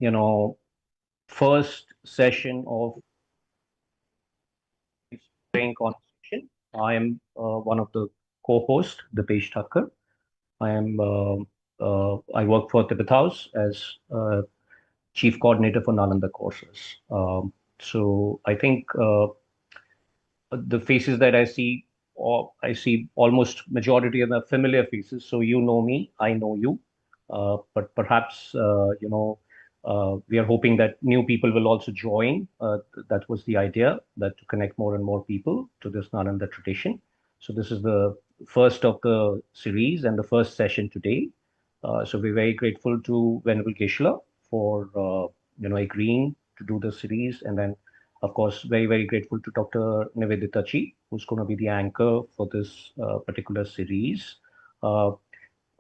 you know, first session of Brain Conversation. I am one of the co-hosts, Dipesh Thakkar. I work for Tibet House as chief coordinator for Nalanda courses. So I think the faces that I see, or I see almost majority of the familiar faces. So you know me, I know you, but perhaps we are hoping that new people will also join. That was the idea, that to connect more and more people to this Nalanda tradition. So this is the first of the series and the first session today. So we're very grateful to Venerable Geshe-la for agreeing to do the series, and then of course, very, very grateful to Dr. Nivedita Chi, who's going to be the anchor for this particular series. Uh,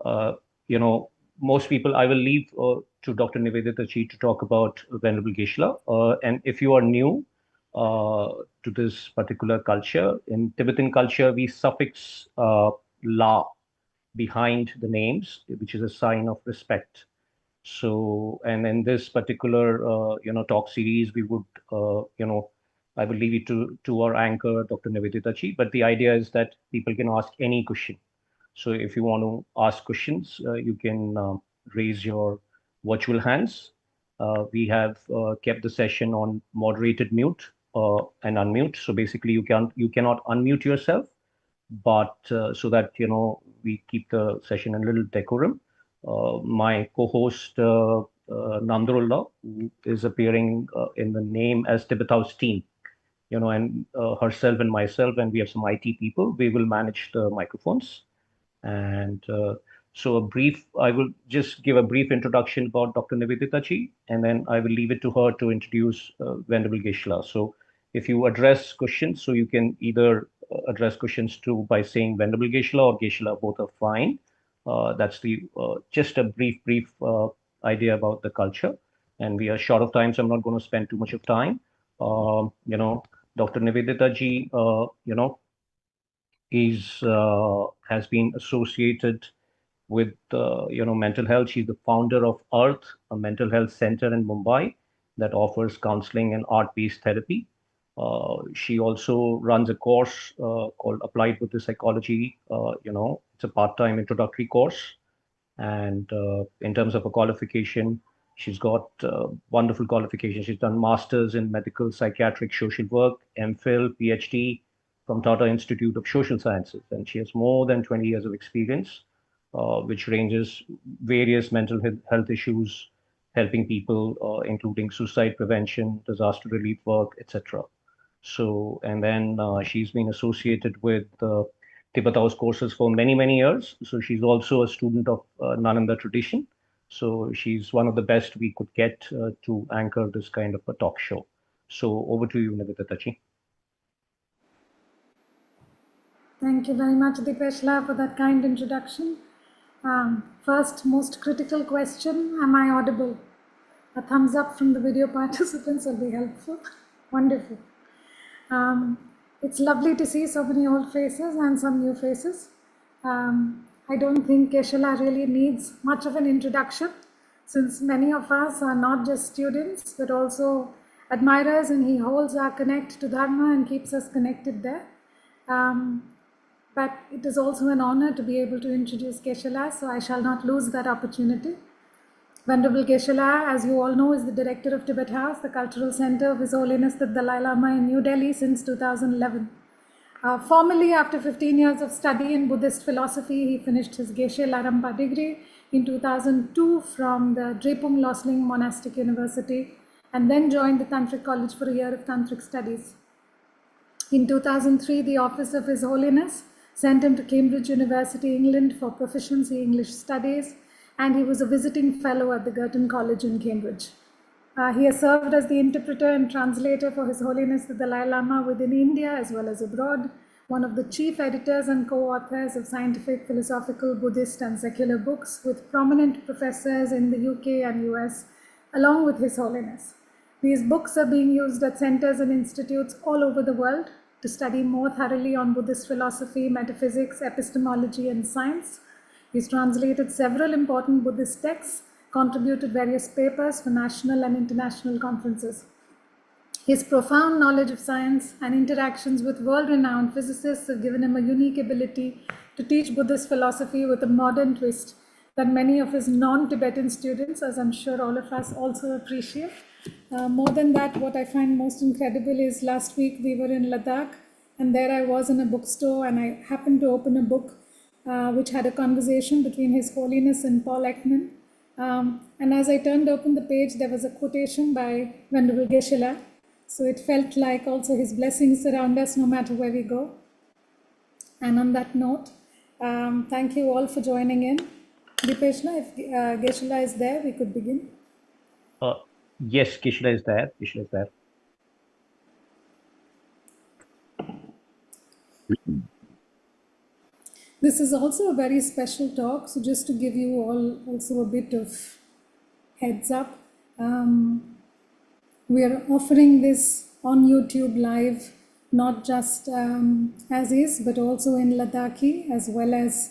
uh, you know, most people, I will leave to Dr. Nivedita Chi to talk about Venerable Geshe-la. And if you are new to this particular culture, in Tibetan culture, we suffix la behind the names, which is a sign of respect. So, and in this particular, talk series, we would, I will leave it to our anchor, Dr. Nivedita Chi. But the idea is that people can ask any question. So, if you want to ask questions, you can raise your virtual hands. We have kept the session on moderated mute and unmute. So basically, you cannot unmute yourself, but so that we keep the session a little decorum. My co-host Nandrullah, who is appearing in the name as Tibet House team, and herself and myself, and we have some IT people. We will manage the microphones, and so I will just give a brief introduction about Dr. Nivedita Chi, and then I will leave it to her to introduce Venerable Geshe-la. So if you address questions, so you can either address questions to by saying Venerable Geshe-la or Geshe-la, both are fine. That's the just a brief idea about the culture. And we are short of time, so I'm not going to spend too much of time. Dr. Nivedita Ji, has been associated with mental health. She's the founder of Earth, a mental health center in Mumbai that offers counseling and art-based therapy. She also runs a course called Applied Buddhist Psychology. It's a part-time introductory course. And in terms of a qualification, she's got wonderful qualifications. She's done masters in medical psychiatric social work, MPhil, PhD from Tata Institute of Social Sciences, and she has more than 20 years of experience, which ranges various mental health issues, helping people, including suicide prevention, disaster relief work, etc. So, and then she's been associated with Tibet House courses for many, many years. So she's also a student of Nalanda tradition. So she's one of the best we could get to anchor this kind of a talk show. So over to you, Nivedita Chi. Thank you very much, Dipeshla, for that kind introduction. First, most critical question, am I audible? A thumbs up from the video participants will be helpful. Wonderful. It's lovely to see so many old faces and some new faces. I don't think Geshe-la really needs much of an introduction, since many of us are not just students but also admirers, and he holds our connect to Dharma and keeps us connected there. But it is also an honor to be able to introduce Geshe-la, so I shall not lose that opportunity. Venerable Geshe-la, as you all know, is the director of Tibet House, the cultural center of His Holiness the Dalai Lama in New Delhi since 2011. Formally, after 15 years of study in Buddhist philosophy, he finished his Geshe Larampa degree in 2002 from the Drepung Losling Monastic University, and then joined the Tantric College for a year of Tantric studies. In 2003, the Office of His Holiness sent him to Cambridge University, England for proficiency English studies, and he was a visiting fellow at the Girton College in Cambridge. He has served as the interpreter and translator for His Holiness the Dalai Lama within India as well as abroad, one of the chief editors and co-authors of scientific, philosophical, Buddhist and secular books with prominent professors in the UK and US, along with His Holiness. These books are being used at centers and institutes all over the world to study more thoroughly on Buddhist philosophy, metaphysics, epistemology and science. He's translated several important Buddhist texts contributed various papers for national and international conferences. His profound knowledge of science and interactions with world-renowned physicists have given him a unique ability to teach Buddhist philosophy with a modern twist that many of his non-Tibetan students, as I'm sure all of us, also appreciate. More than that, what I find most incredible is last week we were in Ladakh, and there I was in a bookstore, and I happened to open a book which had a conversation between His Holiness and Paul Ekman. And as I turned open the page, there was a quotation by Venerable Geshe-la. So it felt like also his blessings surround us no matter where we go. And on that note, thank you all for joining in. Dipeshla, if Geshe-la is there, we could begin. Yes, Kishla is there. Kishla is there. This is also a very special talk. So just to give you all also a bit of heads up, we are offering this on YouTube live, not just as is, but also in Ladakhi as well as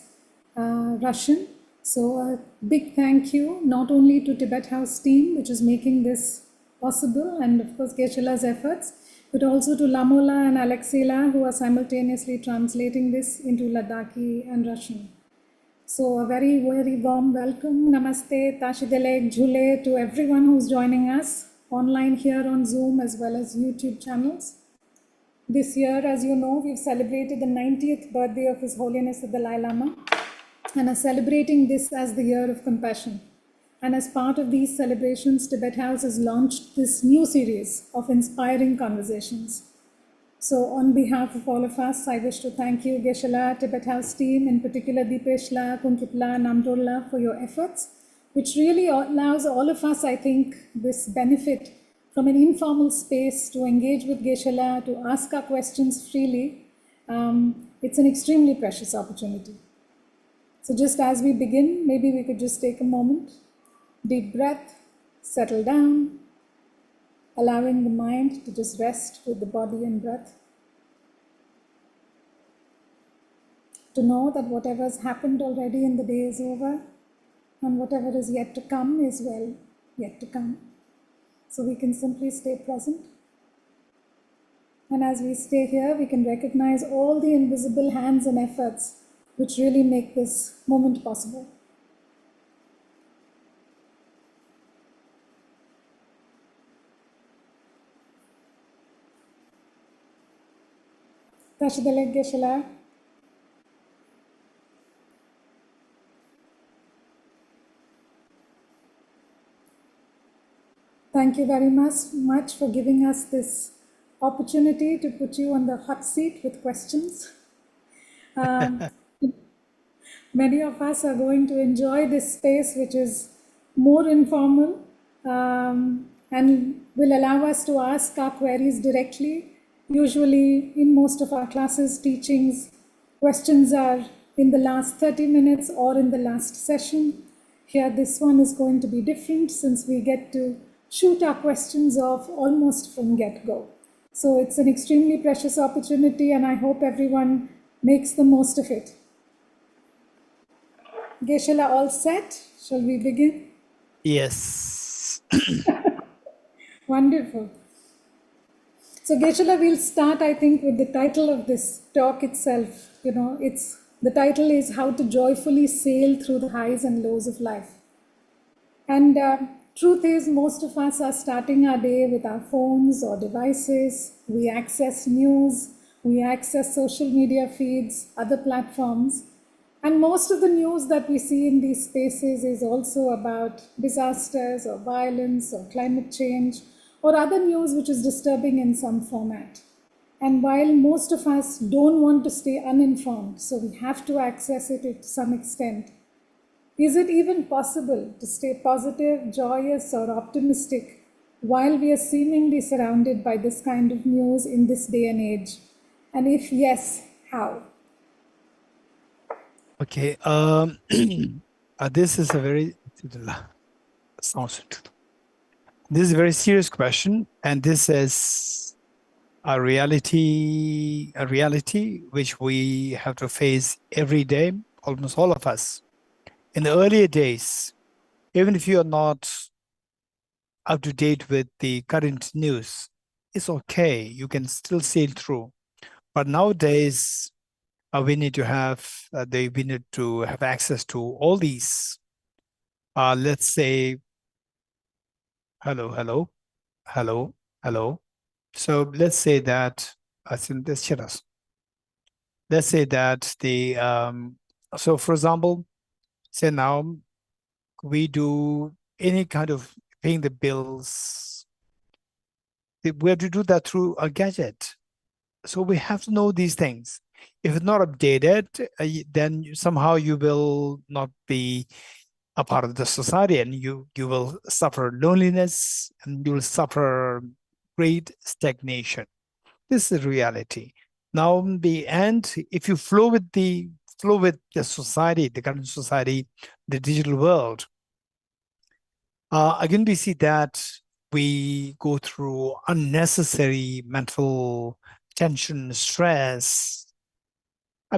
Russian. So a big thank you not only to Tibet House team, which is making this possible, and of course Geshe-la's efforts, but also to Lamola and Alexela, who are simultaneously translating this into Ladakhi and Russian. So a very, very warm welcome, namaste, tashidelek, jhule to everyone who's joining us online here on Zoom as well as YouTube channels. This year, as you know, we've celebrated the 90th birthday of His Holiness the Dalai Lama and are celebrating this as the year of compassion. And as part of these celebrations, Tibet House has launched this new series of inspiring conversations. So on behalf of all of us, I wish to thank you, Geshe-la, Tibet House team, in particular Dipeshla, Kuntupla, Namdollah, for your efforts, which really allows all of us, I think, this benefit from an informal space to engage with Geshe-la, to ask our questions freely. It's an extremely precious opportunity. So just as we begin, maybe we could just take a moment, deep breath, settle down, allowing the mind to just rest with the body and breath. To know that whatever has happened already in the day is over, and whatever is yet to come is well yet to come. So we can simply stay present. And as we stay here, we can recognize all the invisible hands and efforts which really make this moment possible. Tashidelek Geshe-la. Thank you very much for giving us this opportunity to put you on the hot seat with questions. Many of us are going to enjoy this space, which is more informal and will allow us to ask our queries directly. Usually in most of our classes, teachings, questions are in the last 30 minutes or in the last session. Here, this one is going to be different since we get to shoot our questions off almost from get-go. So it's an extremely precious opportunity, and I hope everyone makes the most of it. Geshe-la, all set? Shall we begin? Yes. Wonderful. So Geshe-la, we'll start, I think, with the title of this talk itself. You know, the title is How to Joyfully Sail Through the Highs and Lows of Life. And truth is, most of us are starting our day with our phones or devices. We access news, we access social media feeds, other platforms. And most of the news that we see in these spaces is also about disasters or violence or climate change or other news which is disturbing in some format. And while most of us don't want to stay uninformed, so we have to access it to some extent, is it even possible to stay positive, joyous, or optimistic while we are seemingly surrounded by this kind of news in this day and age? And if yes, how? Okay. This is a very very serious question, and this is a reality which we have to face every day, almost all of us. In the earlier days, Even if you are not up to date with the current news, it's okay. You can still sail through. But nowadays, we need to have we need to have access to all these. Let's say hello, hello, hello, hello. So let's say that I think this shut us. Let's say that the so for example, say now we do any kind of paying the bills. We have to do that through a gadget. So we have to know these things. If it's not updated, then somehow you will not be a part of the society, and you will suffer loneliness, and you will suffer great stagnation. This is reality. Now, in the end, if you flow with the society, the current society, the digital world, again we see that we go through unnecessary mental tension, stress,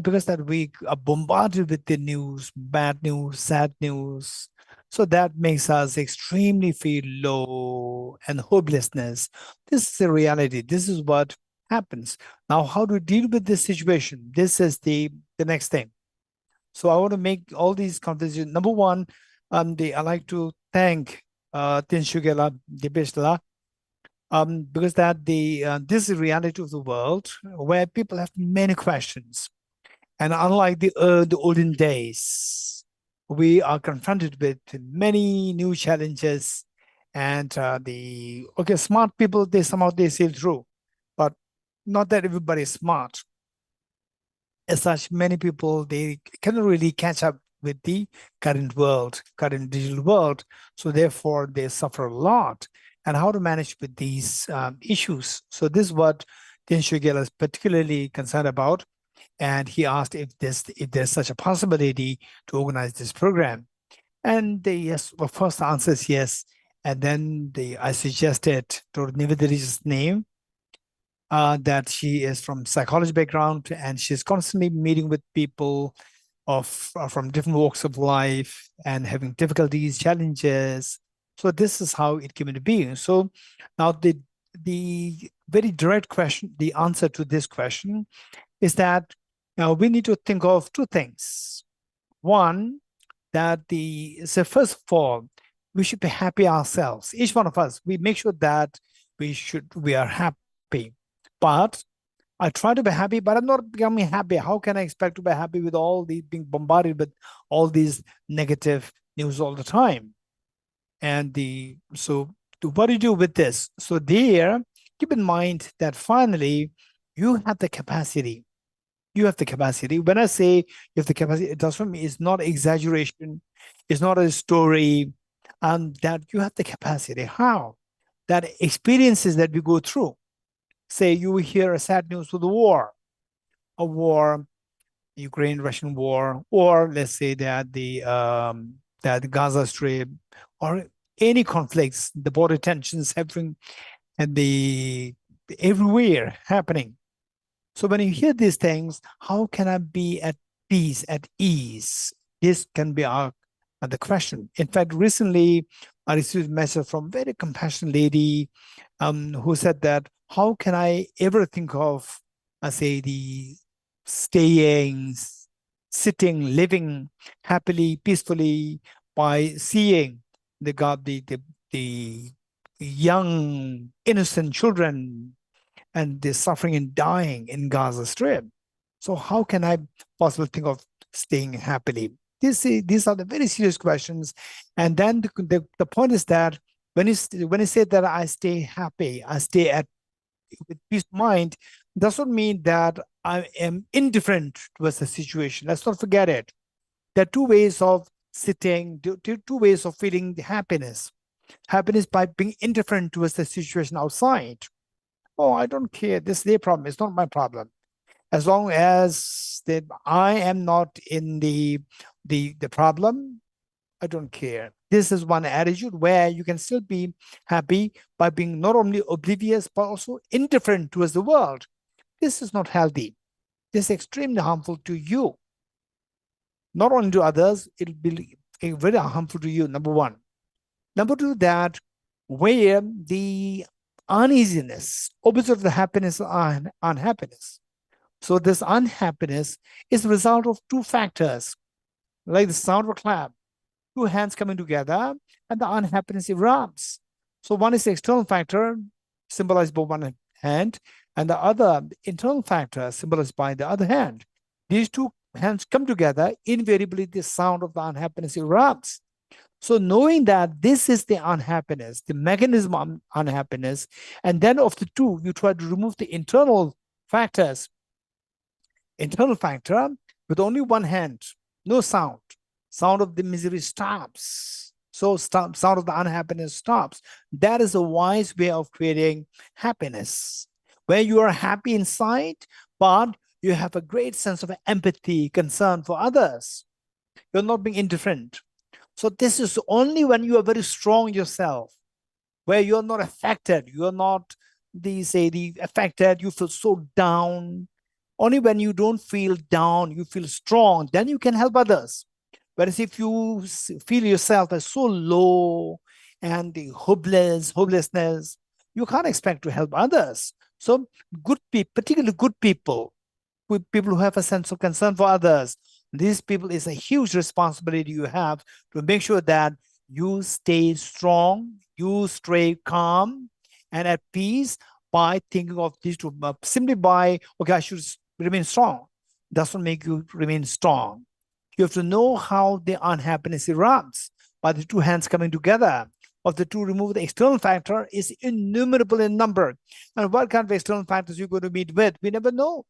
because that we are bombarded with the news, bad news, sad news. So that makes us extremely feel low and hopelessness. This is a reality. This is what happens. Now, how to deal with this situation? This is the next thing. So I want to make all these conversations. Number one, I like to thank Tin Shugela Dibishla, because that this is the reality of the world where people have many questions. And unlike the olden days, we are confronted with many new challenges. And smart people, they somehow they sail through, but not that everybody is smart. As such, many people they cannot really catch up with the current world, current digital world. So therefore, they suffer a lot. And how to manage with these issues. So this is what Tin Shugel is particularly concerned about, and he asked if there's such a possibility to organize this program. And yes, well, first the answer is yes. And then I suggested to Nivedita's name, that she is from psychology background, and she's constantly meeting with people from different walks of life and having difficulties, challenges. So this is how it came into being. So now the very direct question, the answer to this question is that we need to think of two things. One, that so first of all, we should be happy ourselves. Each one of us, we make sure that we are happy. But I try to be happy, but I'm not becoming happy. How can I expect to be happy with all these being bombarded with all these negative news all the time? And what do you do with this? So there, keep in mind that finally you have the capacity. You have the capacity. When I say you have the capacity, it does for me, it's not exaggeration, it's not a story, that you have the capacity. How? That experiences that we go through. Say you hear a sad news of the war, a war, Ukraine-Russian war, or let's say that the Gaza Strip, or any conflicts, the border tensions happening, and the everywhere happening. So when you hear these things, how can I be at peace, at ease? This can be the question. In fact, recently I received a message from a very compassionate lady, who said that how can I ever think of, say, the staying, sitting, living happily, peacefully by seeing the young innocent children and the suffering and dying in Gaza Strip. So how can I possibly think of staying happily? These are the very serious questions. And then the point is that when you say that I stay happy, I stay with peace of mind, doesn't mean that I am indifferent towards the situation. Let's not forget it. There are two ways of sitting, two ways of feeling the happiness. Happiness by being indifferent towards the situation outside. Oh, I don't care. This is their problem. It's not my problem. As long as I am not in the problem, I don't care. This is one attitude where you can still be happy by being not only oblivious but also indifferent towards the world. This is not healthy. This is extremely harmful to you. Not only to others, it will be very harmful to you, number one. Number two, that where the uneasiness, opposite of the happiness, unhappiness. So this unhappiness is the result of two factors, like the sound of a clap, two hands coming together, and the unhappiness erupts. So one is the external factor, symbolized by one hand, and the other internal factor, symbolized by the other hand. These two hands come together, invariably the sound of the unhappiness erupts. So knowing that this is the unhappiness, the mechanism of unhappiness, and then of the two, you try to remove the internal factors. Internal factor with only one hand, no sound. Sound of the misery stops. So sound of the unhappiness stops. That is a wise way of creating happiness, where you are happy inside, but you have a great sense of empathy, concern for others. You're not being indifferent. So this is only when you are very strong yourself, where you're not affected, you're not the affected, you feel so down. Only when you don't feel down, you feel strong, then you can help others. Whereas if you feel yourself as so low and the hopelessness, you can't expect to help others. So good people, particularly good people, with people who have a sense of concern for others, these people is a huge responsibility you have to make sure that you stay strong, you stay calm and at peace by thinking of these two, simply by, okay, I should remain strong. Doesn't make you remain strong. You have to know how the unhappiness erupts by the two hands coming together. Of the two, remove the external factor is innumerable in number. And what kind of external factors you're going to meet with, we never know.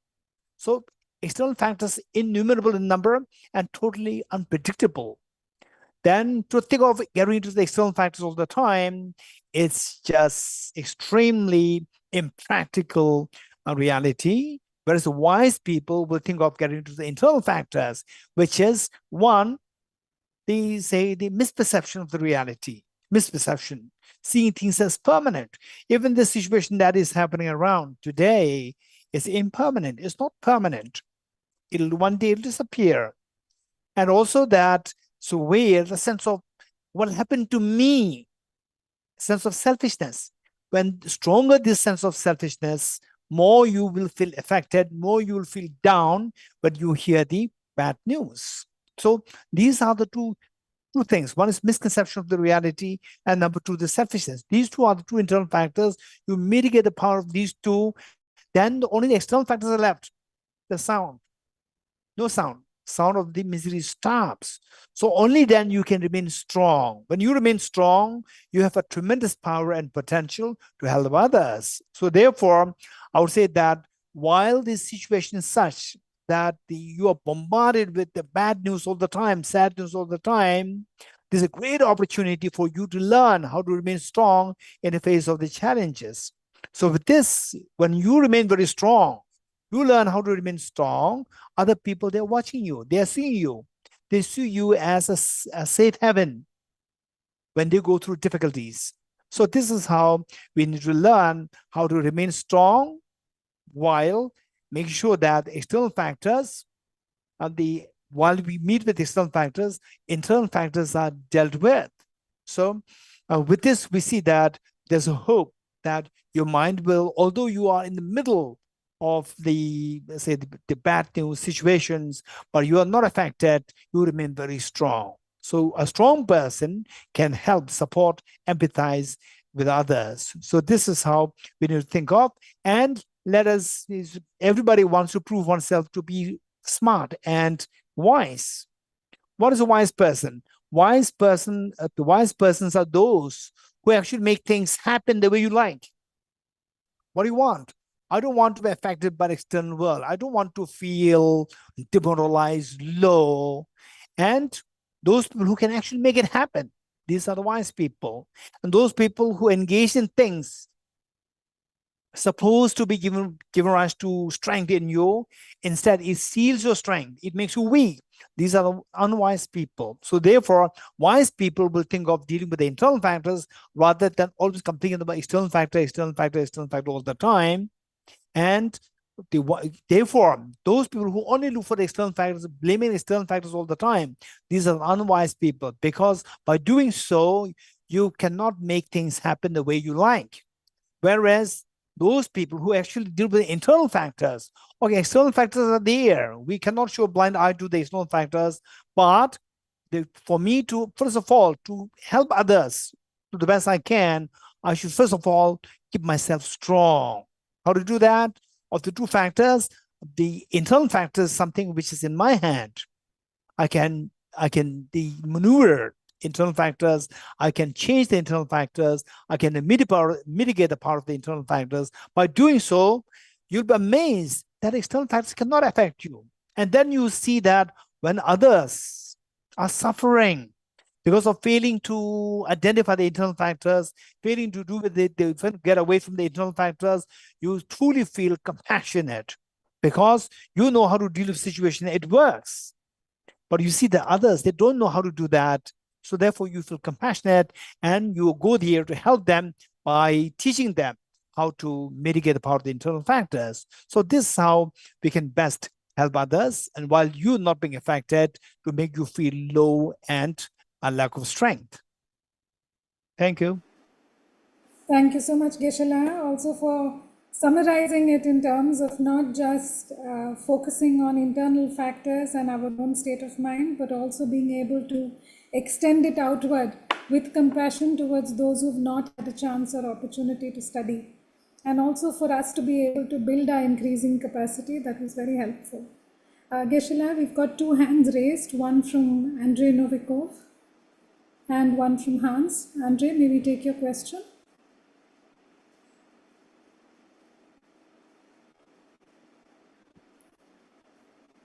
So external factors innumerable in number and totally unpredictable. Then to think of getting into the external factors all the time, it's just extremely impractical reality. Whereas the wise people will think of getting into the internal factors, which is one, they say the misperception of the reality, misperception, seeing things as permanent. Even the situation that is happening around today is impermanent, it's not permanent. It'll one day disappear. And also that, so where the sense of what happened to me, sense of selfishness. When stronger this sense of selfishness, more you will feel affected, more you will feel down when you hear the bad news. So these are the two things. One is misconception of the reality, and number two, the selfishness. These two are the two internal factors. You mitigate the power of these two, then only the external factors are left. The sound, no sound. Sound of the misery stops. So only then you can remain strong. When you remain strong, you have a tremendous power and potential to help others. So therefore, I would say that while this situation is such that you are bombarded with the bad news all the time, sad news all the time, there's a great opportunity for you to learn how to remain strong in the face of the challenges. So with this, when you remain very strong, you learn how to remain strong. Other people, they're watching you. They're seeing you. They see you as a safe haven when they go through difficulties. So this is how we need to learn how to remain strong while making sure that external factors while we meet with external factors, internal factors are dealt with. So with this, we see that there's a hope that your mind will, although you are in the middle of the, let's say, the bad news situations, but you are not affected, you remain very strong. So a strong person can help, support, empathize with others. So this is how we need to think of. And everybody wants to prove oneself to be smart and wise. What is a wise person? The wise persons are those who actually make things happen the way you like. What do you want? I don't want to be affected by the external world. I don't want to feel demoralized, low. And those people who can actually make it happen, these are the wise people. And those people who engage in things supposed to be given rise to strength in you, instead it steals your strength. It makes you weak. These are the unwise people. So therefore, wise people will think of dealing with the internal factors rather than always complaining about external factor all the time. And therefore, those people who only look for the external factors, blaming external factors all the time, these are unwise people, because by doing so, you cannot make things happen the way you like. Whereas those people who actually deal with the internal factors, okay, external factors are there. We cannot show a blind eye to the external factors, but for me to, first of all, to help others to the best I can, I should first of all keep myself strong. How to do that? Of the two factors, the internal factor is something which is in my hand. I can maneuver internal factors. I can change the internal factors. I can mitigate the power of the internal factors. By doing so, you'll be amazed that external factors cannot affect you. And then you see that when others are suffering because of failing to identify the internal factors, failing to do with it, they get away from the internal factors, you truly feel compassionate because you know how to deal with the situation. It works. But you see the others, they don't know how to do that. So therefore you feel compassionate and you go there to help them by teaching them how to mitigate the power of the internal factors. So this is how we can best help others, and while you not being affected, to make you feel low and a lack of strength. Thank you. Thank you so much, Geshe-la, also for summarizing it in terms of not just focusing on internal factors and our own state of mind, but also being able to extend it outward with compassion towards those who've not had a chance or opportunity to study. And also for us to be able to build our increasing capacity. That was very helpful. Geshe-la, we've got two hands raised, one from Andrei Novikov and one from Hans. Andrei, may we take your question?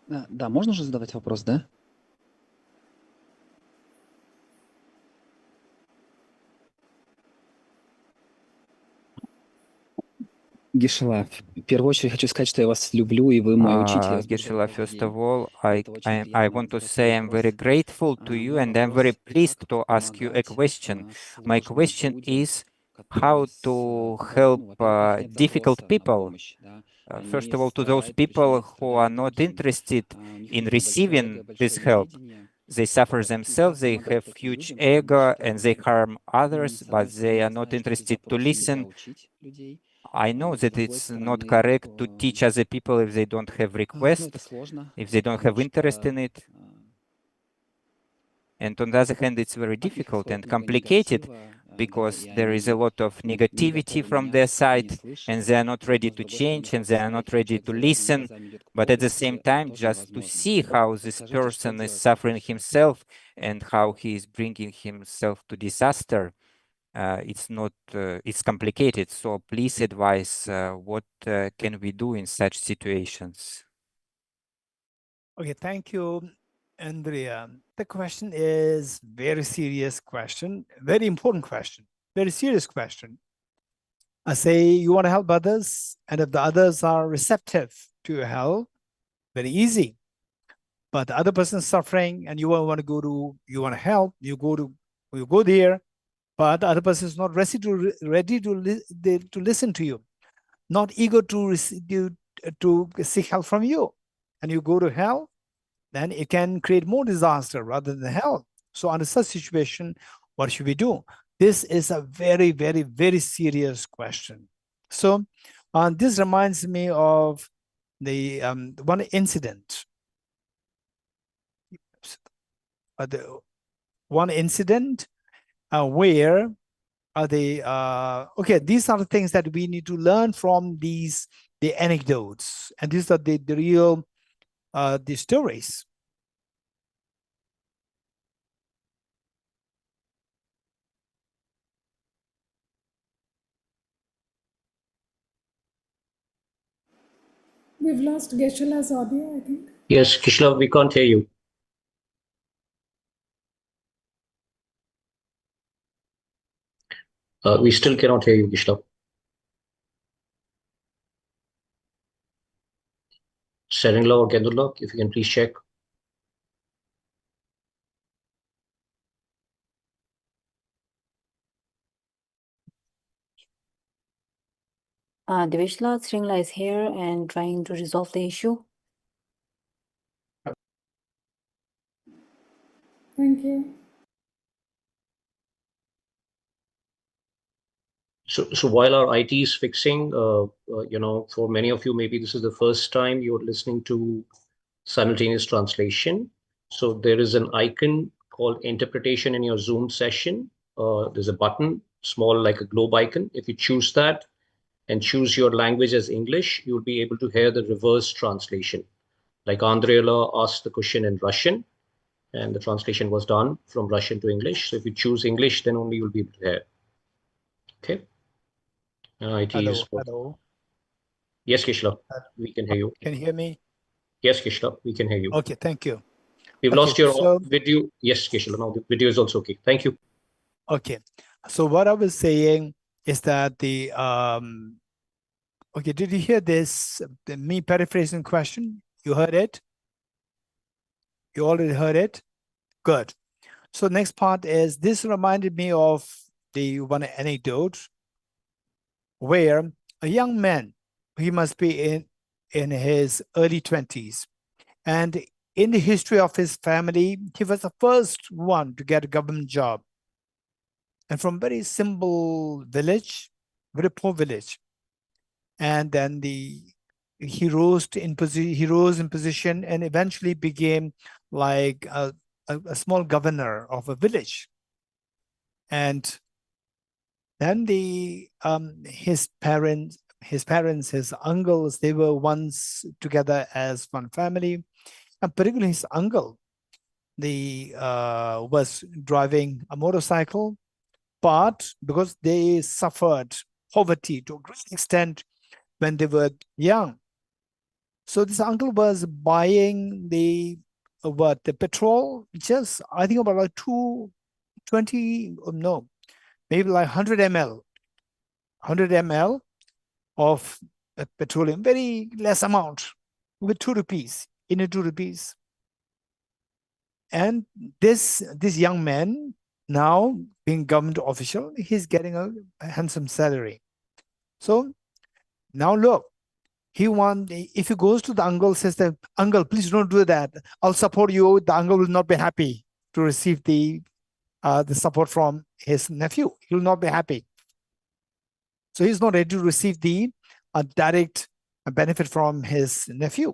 Да, можно же задавать вопрос, да? Гешела, в первую очередь хочу сказать, что я вас люблю, и вы мой учитель. Я вас буду Geshe-la, каждый first день. of all, Это очень I приятно want to иметь say I'm very возможность grateful to you, and I'm very вопрос, pleased как to ask you a помогать question. My сложным question людям, is которые how to help ну, во-первых, нет difficult запроса на people. помощь, да. First Они of all, to those страдают, people причиняют who are страдания not другим. interested У них in очень большое эго, receiving this большое help. неведение. They suffer Вот. И themselves, как they помогать have таким huge людям, которые ego, and they считают, harm others, с but одной they стороны, are я not знаю, что этот interested to запрос нельзя listen. учить людей. I know С that другой it's not стороны, correct to teach other people if they don't have ну, request, это сложно, if they don't потому have interest что in it. And on the other hand, it's very от них difficult исходит and много complicated негатива, да, because и there is a они lot of не negativity готовы from their меняться, они не side, and слышат. they are not ready Но с to другой стороны, change, and хочется they are not смотреть, как ready человек to с закрытыми listen. глазами идет к But at the полностью, same это time, тоже just to невозможно. see how this Подскажите, что person is делать в suffering таких ситуациях? himself and how he is bringing himself to disaster, it's complicated. So please advise what can we do in such situations. Okay, thank you, Andrea. The question is very serious question, very important question, very serious question. I say you want to help others, and if the others are receptive to your help, very easy. But the other person is suffering, and you want to help, you go there, but the other person is not ready to listen to you, not eager to seek help from you, and you go to help, then it can create more disaster rather than help. So under such situation, what should we do? This is a very, very, very serious question. So this reminds me of the one incident. Where okay, these are the things that we need to learn from the anecdotes, and these are the real the stories. We've lost Geshe-la's audio, I think. Yes, Kishla, we can't hear you. We still cannot hear you, Kishla. Serenla or Kendula, if you can please check. Devishla, Sringla is here and trying to resolve the issue. Thank you. So while our IT is fixing, for many of you, maybe this is the first time you're listening to simultaneous translation. So there is an icon called interpretation in your Zoom session. There's a button, small like a globe icon. If you choose that and choose your language as English, you'll be able to hear the reverse translation. Like Andriela asked the question in Russian, and the translation was done from Russian to English. So if you choose English, then only you'll be able to hear. Okay. IT is Hello, what? hello. Yes, Kishla, we can hear you. Can you hear me? Yes, Kishla, we can hear you. Okay, thank you. We've Okay, lost your so video. Yes, Kishla, now the video is also okay. Thank you. okay, so what I was saying is that the okay, did you hear this? Me paraphrasing question. You heard it. You already heard it. Good. So next part is this reminded me of the one anecdote where a young man, he must be in his early 20s, and in the history of his family, he was the first one to get a government job, and from very simple village, very poor village, and then he rose in position and eventually became like a small governor of a village. And then his parents, his uncles, they were once together as one family, and particularly his uncle, was driving a motorcycle, but because they suffered poverty to a great extent when they were young, so this uncle was buying the petrol, just I think about like 220, no, maybe like 100 ml, 100 ml of petroleum, very less amount, with 2 rupees, in a 2 rupees. And this young man, now being government official, he's getting a handsome salary. So now look, if he goes to the uncle, says that, uncle, please don't do that, I'll support you, the uncle will not be happy to receive the support from his nephew. He will not be happy. So he's not ready to receive the direct benefit from his nephew,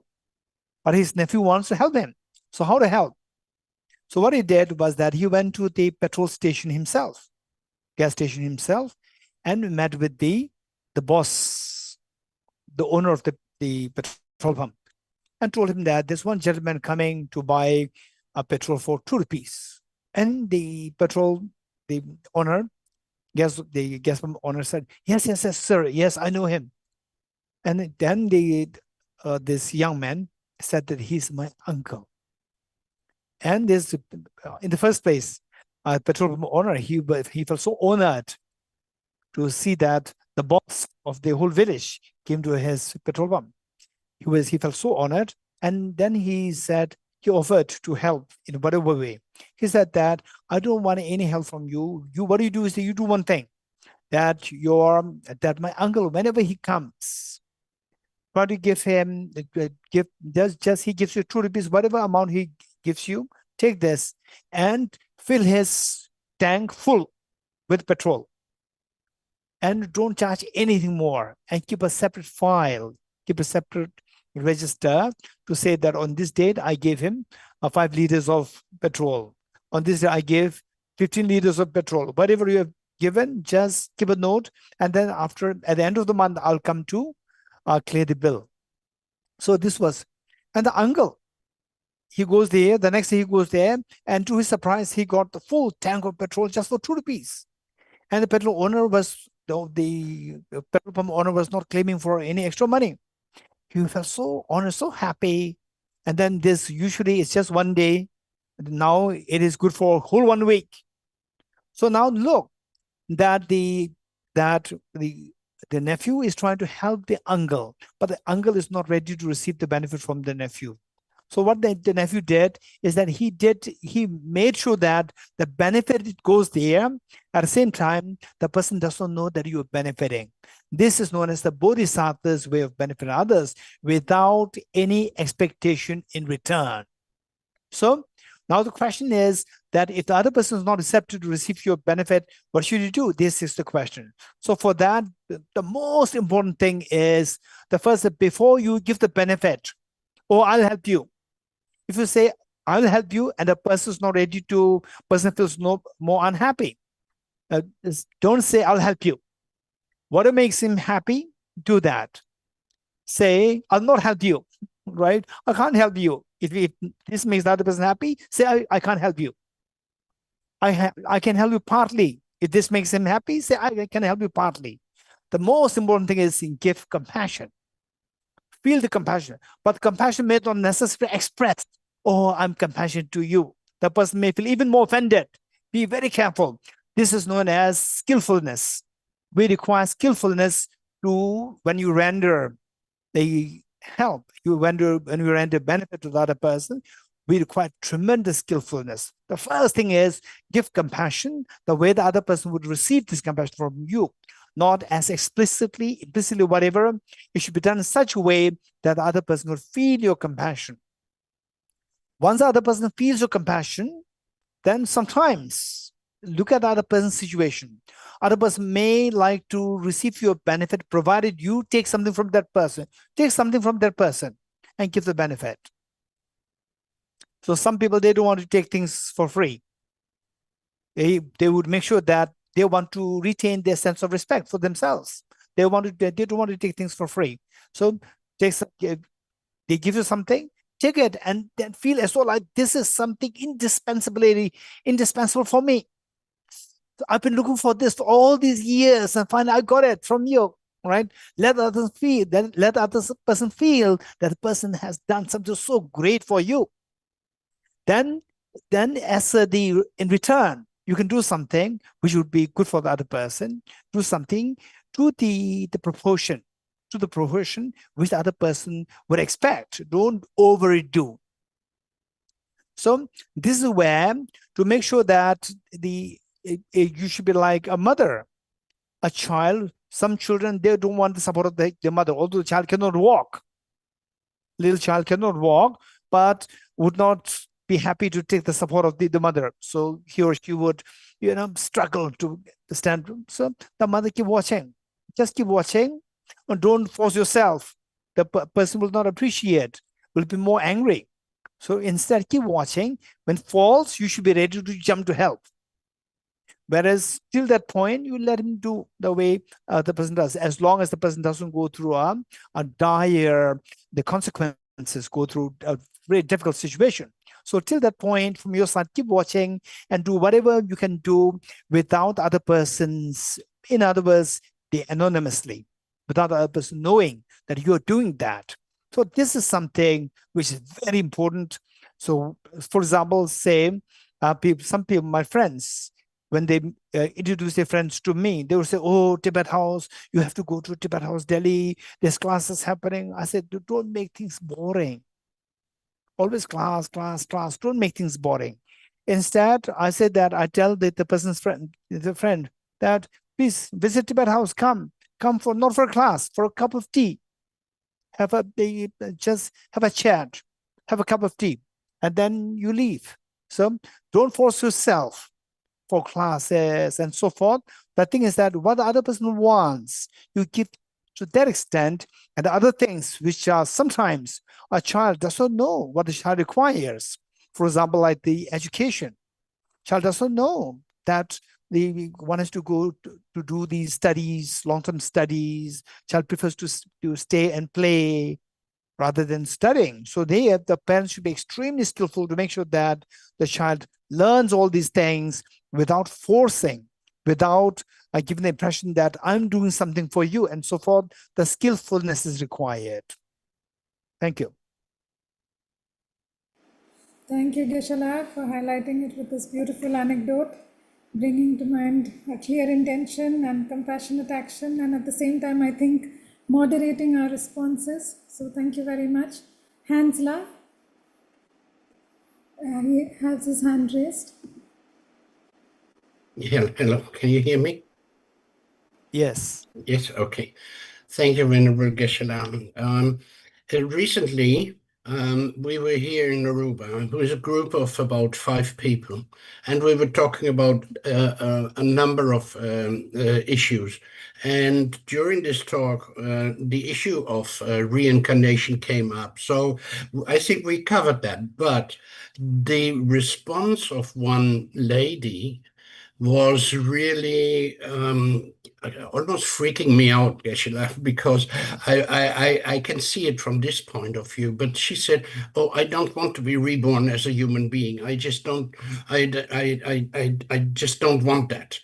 but his nephew wants to help him. So how to help? So what he did was that he went to the petrol station himself, gas station himself, and met with the boss, the owner of the petrol pump, and told him that there's one gentleman coming to buy a petrol for 2 rupees. And the gas pump owner said, yes, sir, yes, I know him. And then this young man said that he's my uncle. And this, in the first place, petrol pump owner, he felt so honored to see that the boss of the whole village came to his petrol pump. He felt so honored, and then he offered to help in whatever way. He said that, I don't want any help from you. What do you do is that you do one thing, that my uncle, whenever he comes, try to give him, he gives you 2 rupees, whatever amount he gives you, take this and fill his tank full with petrol. And don't charge anything more, and keep a separate file, keep a separate register to say that on this date I gave him 5 liters of petrol. On this day I gave 15 liters of petrol. Whatever you have given, just keep a note, and then at the end of the month, I'll come to clear the bill. So this was, and the uncle, he goes there, the next day he goes there, and to his surprise, he got the full tank of petrol just for 2 rupees. And the petrol owner the petrol pump owner was not claiming for any extra money. He felt so honored, so happy. And then this usually is just one day. Now it is good for a whole 1 week. So now look, that the nephew is trying to help the uncle, but the uncle is not ready to receive the benefit from the nephew. So what the nephew did is that he made sure that the benefit goes there. At the same time, the person does not know that you are benefiting. This is known as the Bodhisattva's way of benefiting others without any expectation in return. So Now the question is that if the other person is not receptive to receive your benefit, what should you do? This is the question. So for that, the most important thing is the first, before you give the benefit, or I'll help you. If you say, I'll help you, and the person is not ready to, person feels no more unhappy. Don't say, I'll help you. Whatever makes him happy, do that. Say, I'll not help you, right? I can't help you. If this makes the other person happy, say, I can't help you. I can help you partly. If this makes him happy, say, I can help you partly. The most important thing is give compassion. Feel the compassion, but compassion may not necessarily express, oh, I'm compassionate to you. The person may feel even more offended. Be very careful. This is known as skillfulness. We require skillfulness to, when you render the help, when you render benefit to the other person, we require tremendous skillfulness. The first thing is give compassion the way the other person would receive this compassion from you, not as implicitly, whatever. It should be done in such a way that the other person will feel your compassion. Once the other person feels your compassion, then sometimes look at the other person's situation. Other person may like to receive your benefit provided you take something from that person. Take something from that person and give the benefit. So some people, they don't want to take things for free. They would make sure that they want to retain their sense of respect for themselves. They don't want to take things for free. So they give you something, take it, and then feel as though like this is something indispensable for me. So I've been looking for this for all these years, and finally I got it from you. Right? Let others feel that. Let other person feel that the person has done something so great for you. Then as in return, you can do something which would be good for the other person. Do something to the proportion which the other person would expect. Don't overdo. So this is where, to make sure that you should be like a mother, a child. Some children, they don't want the support of their mother, although the child cannot walk. Little child cannot walk, but would not be happy to take the support of the mother. So he or she would, struggle to stand. So the mother keep watching. Just keep watching, and don't force yourself. The person will not appreciate, will be more angry. So instead, keep watching. When falls, you should be ready to jump to help. Whereas till that point, you let him do the way the person does, as long as the person doesn't go through a dire, the consequences, go through a very difficult situation. So till that point, from your side, keep watching and do whatever you can do without other persons, in other words, anonymously, without the other person knowing that you're doing that. So this is something which is very important. So for example, say, some people, my friends, when they introduce their friends to me, they will say, oh, Tibet House, you have to go to Tibet House, Delhi. There's classes happening. I said, don't make things boring. Always class. Don't make things boring. Instead, I said that I tell the person's friend, that please visit Tibet House. Come for not for a class, for a cup of tea. Just have a chat, have a cup of tea, and then you leave. So don't force yourself for classes and so forth. The thing is that what the other person wants, you give to that extent, and the other things which are sometimes a child does not know what the child requires. For example, like the education. Child does not know that one has to go to do these studies, long-term studies. Child prefers to stay and play rather than studying. So the parents should be extremely skillful to make sure that the child learns all these things without forcing, without giving the impression that I'm doing something for you and so forth. The skillfulness is required. Thank you. Thank you, Geshe-la, for highlighting it with this beautiful anecdote, bringing to mind a clear intention and compassionate action, and at the same time, I think, moderating our responses. So thank you very much. Hansla, he has his hand raised. Yeah, hello, can you hear me? Yes. Yes, okay. Thank you, Venerable Geshe-la. Recently, we were here in Aruba. It was a group of about 5 people, and we were talking about a number of issues. And during this talk, the issue of reincarnation came up. So I think we covered that. But the response of one lady was really almost freaking me out, Geshe-la, because I can see it from this point of view. But she said, "Oh, I don't want to be reborn as a human being. I just don't. I just don't want that."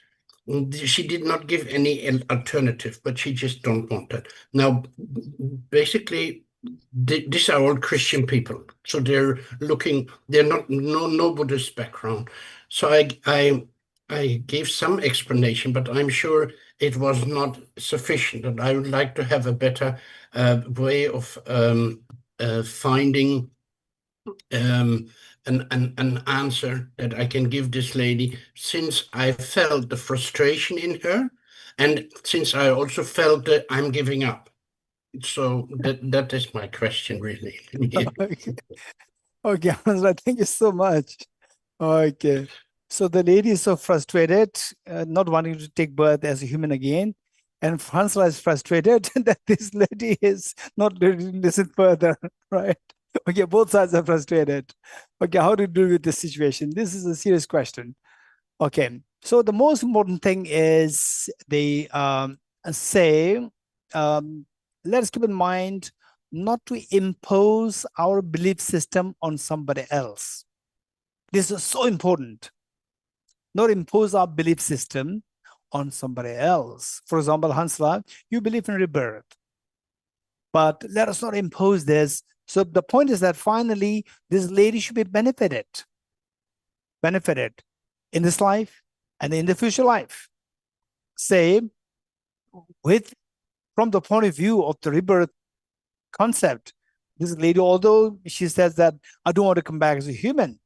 She did not give any alternative, but she just don't want that. Now, basically, these are all Christian people, so they're looking. They're not no Buddhist background. So I gave some explanation, but I'm sure it was not sufficient, and I would like to have a better way of finding an answer that I can give this lady, since I felt the frustration in her, and since I also felt that I'm giving up. So that is my question, really. Okay, okay, Hansla, thank you so much. Okay, so the lady is so frustrated, not wanting to take birth as a human again, and Hansla is frustrated that this lady is not ready to listen further, right? Okay, both sides are frustrated. Okay, how do you deal with this situation? This is a serious question. Okay, so the most important thing is they say, let's keep in mind not to impose our belief system on somebody else. This is so important. Not impose our belief system on somebody else. For example, Hansla, you believe in rebirth, but let us not impose this. So the point is that finally, this lady should be benefited in this life and in the future life. Say, from the point of view of the rebirth concept, this lady, although she says that I don't want to come back as a human,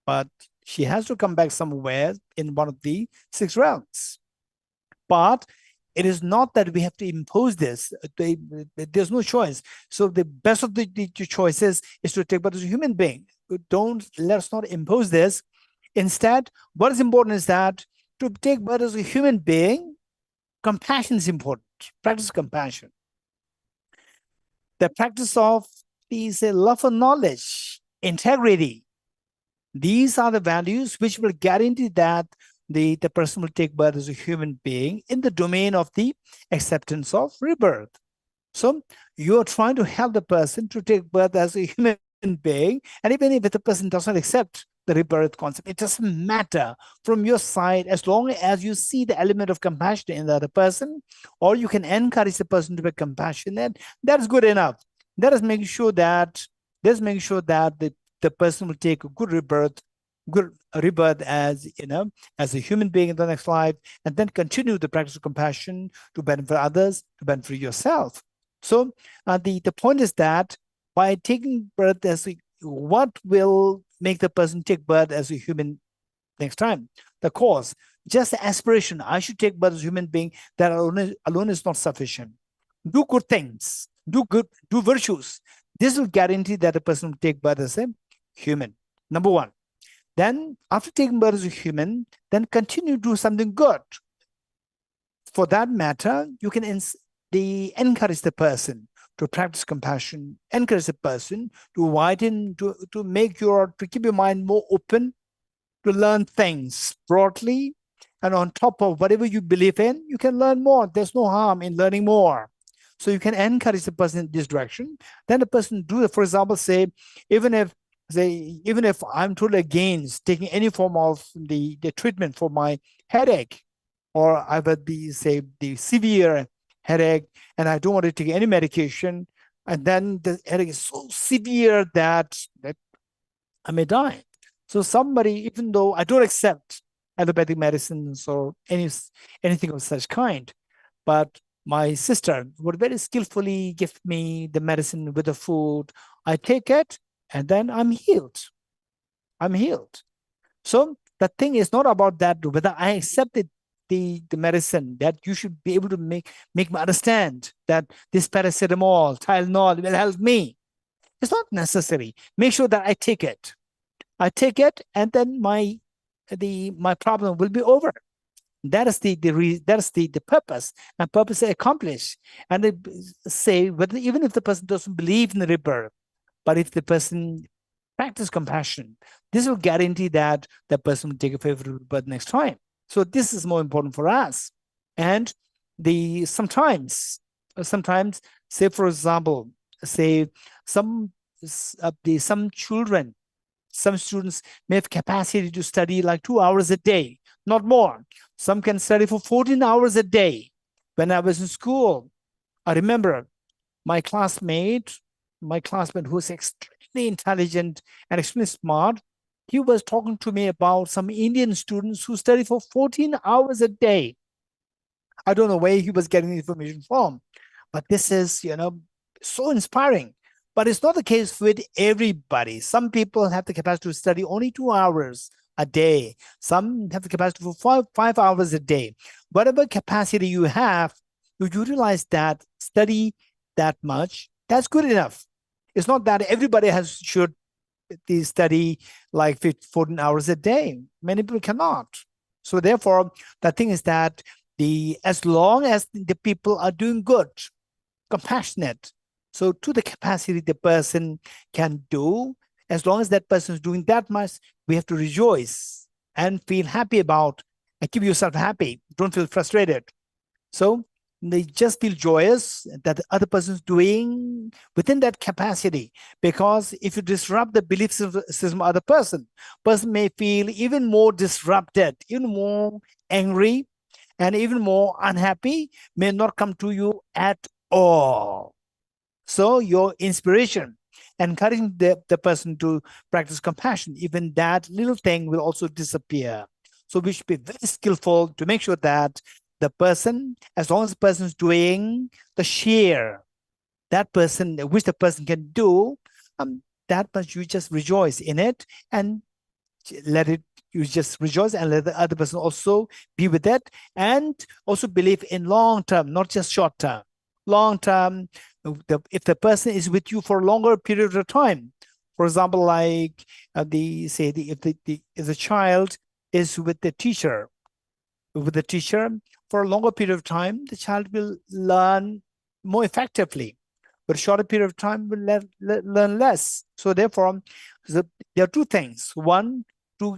but she has to come back somewhere in one of the 6 realms. But it is not that we have to impose this. There's no choice. So the best of the choices is to take birth as a human being. Let's not impose this. Instead, what is important is that to take birth as a human being, compassion is important. Practice compassion. The practice of love for knowledge, integrity. These are the values which will guarantee that the person will take birth as a human being in the domain of the acceptance of rebirth. So you are trying to help the person to take birth as a human being, and even if the person does not accept the rebirth concept, it doesn't matter from your side, as long as you see the element of compassion in the other person, or you can encourage the person to be compassionate. That's good enough. That is making sure that the person will take a good rebirth as as a human being in the next life, and then continue the practice of compassion to benefit others, to benefit yourself. So the point is that by taking birth as what will make the person take birth as a human next time? The cause, just the aspiration, I should take birth as a human being, that alone is not sufficient. Do good things, do virtues. This will guarantee that the person will take birth as a human. Number one. Then after taking birth as a human, then continue to do something good. For that matter, you can encourage the person to practice compassion, encourage the person to widen, to keep your mind more open, to learn things broadly, and on top of whatever you believe in, you can learn more. There's no harm in learning more. So you can encourage the person in this direction. Then the person do it. For example, say, even if I'm totally against taking any form of the treatment for my headache, or I've had the severe headache and I don't want to take any medication, and then the headache is so severe that I may die. So somebody, even though I don't accept allopathic medicines or anything of such kind, but my sister would very skillfully give me the medicine with the food. I take it, and then I'm healed. So the thing is not about that, whether I accepted the medicine, that you should be able to make me understand that this paracetamol, Tylenol will help me. It's not necessary. Make sure that I take it. I take it, and then my problem will be over. That is the purpose, and purpose is accomplished. And they say whether even if the person doesn't believe in the rebirth, but if the person practice compassion, this will guarantee that the person will take a favorable rebirth next time. So this is more important for us. And sometimes, say for example, say some children, some students may have capacity to study like 2 hours a day, not more. Some can study for 14 hours a day. When I was in school, I remember my classmate who was extremely intelligent and extremely smart, he was talking to me about some Indian students who study for 14 hours a day. I don't know where he was getting the information from, but this is, so inspiring. But it's not the case with everybody. Some people have the capacity to study only 2 hours a day. Some have the capacity for 5 hours a day. Whatever capacity you have, you utilize that, study that much, that's good enough. It's not that everybody should study like 14 hours a day. Many people cannot. So therefore, the thing is that as long as the people are doing good, compassionate, so to the capacity the person can do, as long as that person is doing that much, we have to rejoice and feel happy about, and keep yourself happy. Don't feel frustrated. So they just feel joyous that the other person is doing within that capacity. Because if you disrupt the belief system of the person may feel even more disrupted, even more angry, and even more unhappy, may not come to you at all. So your inspiration, encouraging the person to practice compassion, even that little thing will also disappear. So we should be very skillful to make sure that the person, as long as the person is doing the share, which the person can do, that much you just rejoice in it, and you just rejoice and let the other person also be with it, and also believe in long term, not just short term. Long term, if the person is with you for a longer period of time, for example, like if the child is with the teacher for a longer period of time, the child will learn more effectively. But a shorter period of time will learn less. So therefore, there are two things. One, to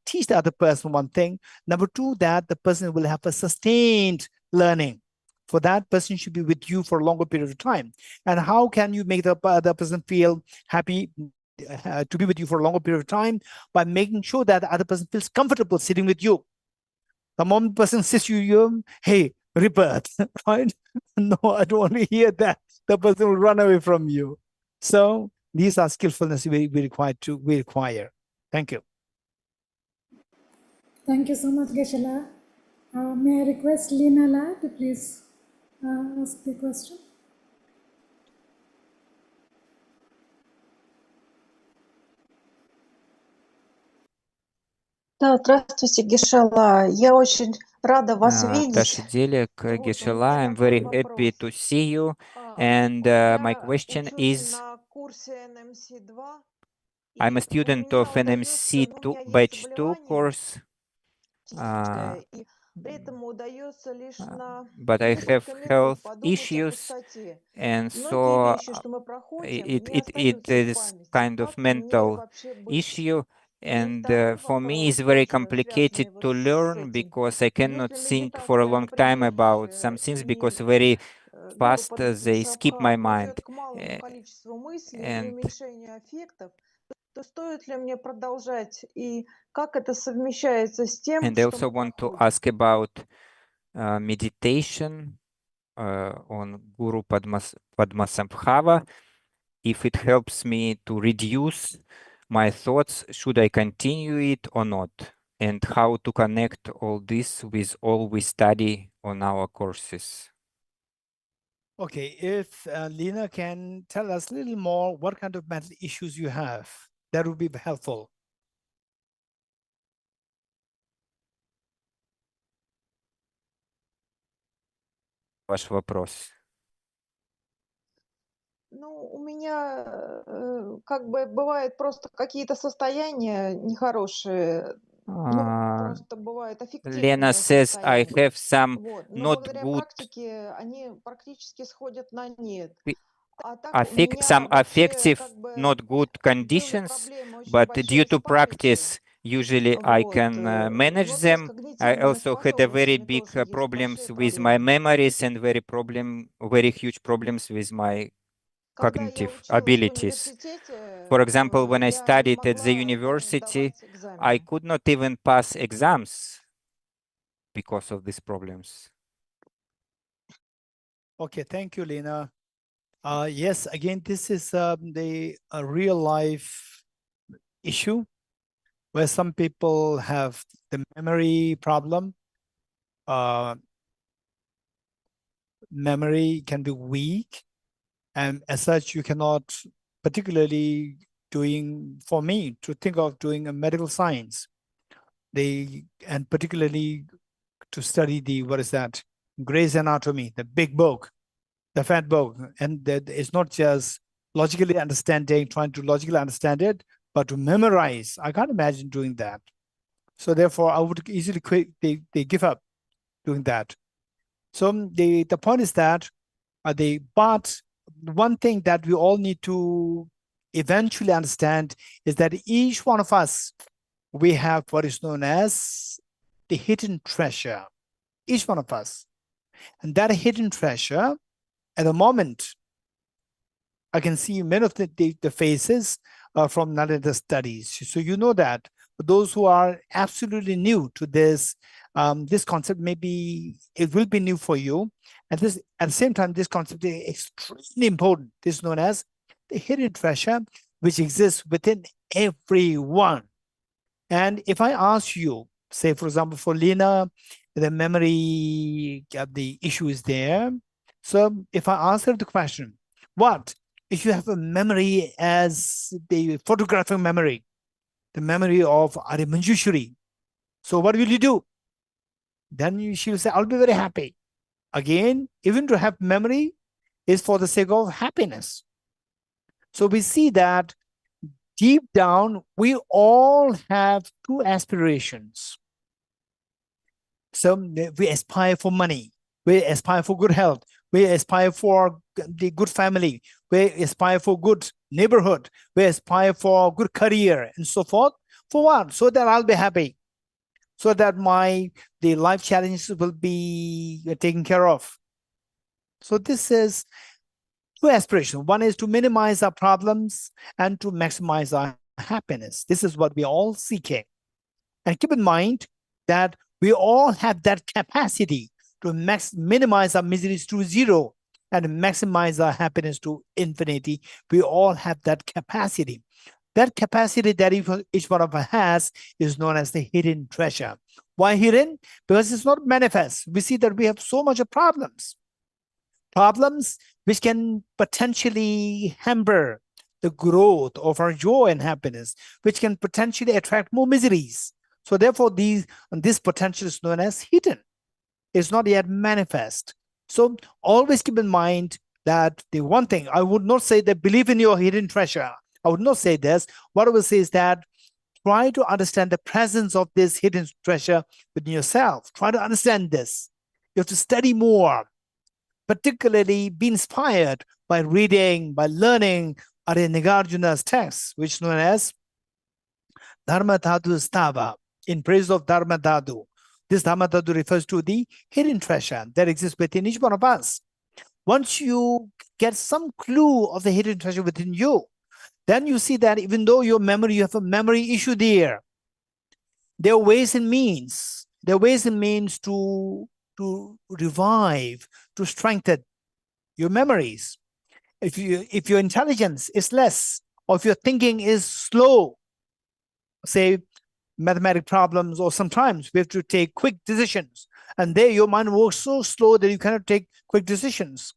teach the other person one thing. Number two, that the person will have a sustained learning. For that, person should be with you for a longer period of time. And how can you make the other person feel happy to be with you for a longer period of time? By making sure that the other person feels comfortable sitting with you. The moment the person says to you, hey, rebirth, right? No, I don't want to hear that. The person will run away from you. So these are skillfulness we require. Thank you. Thank you so much, Geshe-la. May I request Lina La to please ask the question? Да, здравствуйте, Гешела. Я очень рада вас видеть. Tashidelek Вот, у Geshe-la, меня I'm такой very happy to вопрос. see you. А, And my Я question учусь is, на курсе НМС-2, I'm a и вот student мне of удается, у NMC2, меня есть batch 2 заболевание course, психическое, и при этом удается лишь на but I have несколько минут health подумать о issues, пустоте. and Многие so вещи, что мы проходим, it, не it, it остаются в is памяти. kind of Как мне mental вообще быть? issue. И And второй for me, it's вопрос, very тоже complicated связанный вот to с learn этим. because I cannot Если think for a медитация, long time например, about some things because не very Гуру fast they skip my Сабха mind. ведет к малому количеству мыслей и And уменьшению аффектов, то стоит ли мне продолжать и как это совмещается с тем, I что also мы want to проходим? ask about meditation on Guru Padmasambhava. If it helps me to reduce my thoughts, should I continue it or not? And how to connect all this with all we study on our courses. Okay, if Lina can tell us a little more what kind of mental issues you have, that would be helpful. Ваш вопрос. Ну, у меня как бы бывает просто какие-то состояния нехорошие, ну, просто бывает Lena аффективные says I состояния. have some Вот. Но not благодаря good практике они практически сходят на нет. fe- А так у some меня вообще affective как бы not good были conditions, проблемы очень but due большие с to памятью. practice, usually I Вот. can manage Ну, то есть them. I когнитивными also had a very способностями big тоже есть problems большие with my проблемы. memories and very huge problems with my Когда я cognitive училась в abilities. университете, For example, when I я не studied at the могла university, сдавать I экзамены. could not even pass exams because of these problems. Okay, thank you, Lena. Yes, again, this is the real life issue where some people have the memory problem. Memory can be weak, and as such, you cannot, particularly for me to think of doing a medical science, and particularly to study Gray's Anatomy, the big book, the fat book, and that it's not just trying to logically understand it, but to memorize. I can't imagine doing that. So therefore, I would easily quit. They give up doing that. So the point is that but one thing that we all need to eventually understand is that each one of us, we have what is known as the hidden treasure, each one of us. And that hidden treasure, at the moment, I can see many of the faces from Nalanda studies. So you know that for those who are absolutely new to this, this concept it will be new for you. And this, at the same time, this concept is extremely important. This is known as the hidden treasure, which exists within everyone. And if I ask you, say, for example, for Lena, the memory, the issue is there. So if I answer the question, what if you have a memory as the photographic memory, the memory of Ari Manjushri? So what will you do? Then she will say, I'll be very happy. Again, even to have memory is for the sake of happiness. So we see that deep down, we all have two aspirations. So we aspire for money, we aspire for good health, we aspire for the good family, we aspire for good neighborhood, we aspire for good career and so forth. For what? So that I'll be happy, so that the life challenges will be taken care of. So this is two aspirations. One is to minimize our problems and to maximize our happiness. This is what we're all seeking. And keep in mind that we all have that capacity to minimize our miseries to zero and maximize our happiness to infinity. We all have that capacity. That capacity that each one of us has is known as the hidden treasure. Why hidden? Because it's not manifest. We see that we have so much of problems which can potentially hamper the growth of our joy and happiness, which can potentially attract more miseries. So therefore, this potential is known as hidden. It's not yet manifest. So always keep in mind that the one thing, I would not say that believe in your hidden treasure. I would not say this. What I would say is that try to understand the presence of this hidden treasure within yourself. Try to understand this. You have to study more, particularly be inspired by reading, by learning Arya Nagarjuna's text, which is known as Dharma Dhatu Stava, in praise of Dharma Dhatu. This Dharma Dhatu refers to the hidden treasure that exists within each one of us. Once you get some clue of the hidden treasure within you, then you see that even though you have a memory issue there are ways and means. There are ways and means to revive, to strengthen your memories. If your intelligence is less, or if your thinking is slow, say mathematic problems, or sometimes we have to take quick decisions, and there your mind works so slow that you cannot take quick decisions.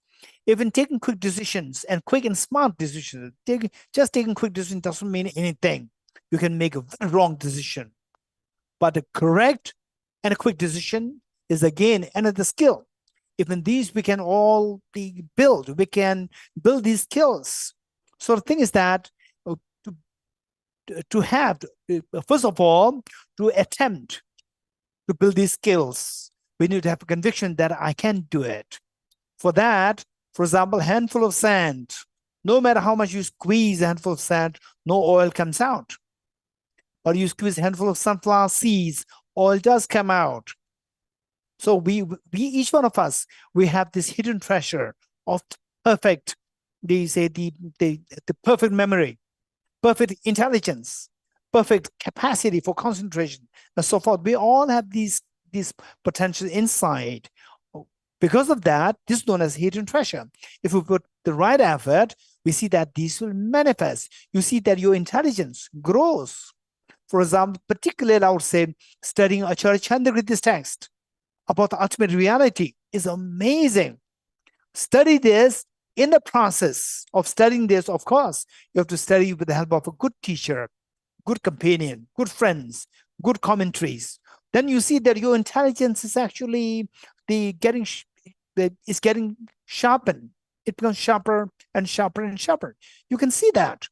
Even taking quick decisions and quick and smart decisions, just taking quick decisions doesn't mean anything. You can make a very wrong decision. But a correct and a quick decision is again another skill. Even these we can all be build. We can build these skills. So the thing is that to have, first of all, to attempt to build these skills, we need to have a conviction that I can do it. For that, for example, handful of sand, no matter how much you squeeze a handful of sand, no oil comes out. Or you squeeze a handful of sunflower seeds, oil does come out. So we each one of us, we have this hidden treasure of perfect, they say the perfect memory, perfect intelligence, perfect capacity for concentration, and so forth. We all have these potential inside. Because of that, this is known as hidden treasure. If we put the right effort, we see that these will manifest. You see that your intelligence grows. For example, particularly I would say studying Acharya Chandrakirti's text about the ultimate reality is amazing. Study this. In the process of studying this, of course, you have to study with the help of a good teacher, good companion, good friends, good commentaries. Then you see that your intelligence is actually getting sharpened. It becomes sharper and sharper and sharper. You can see that.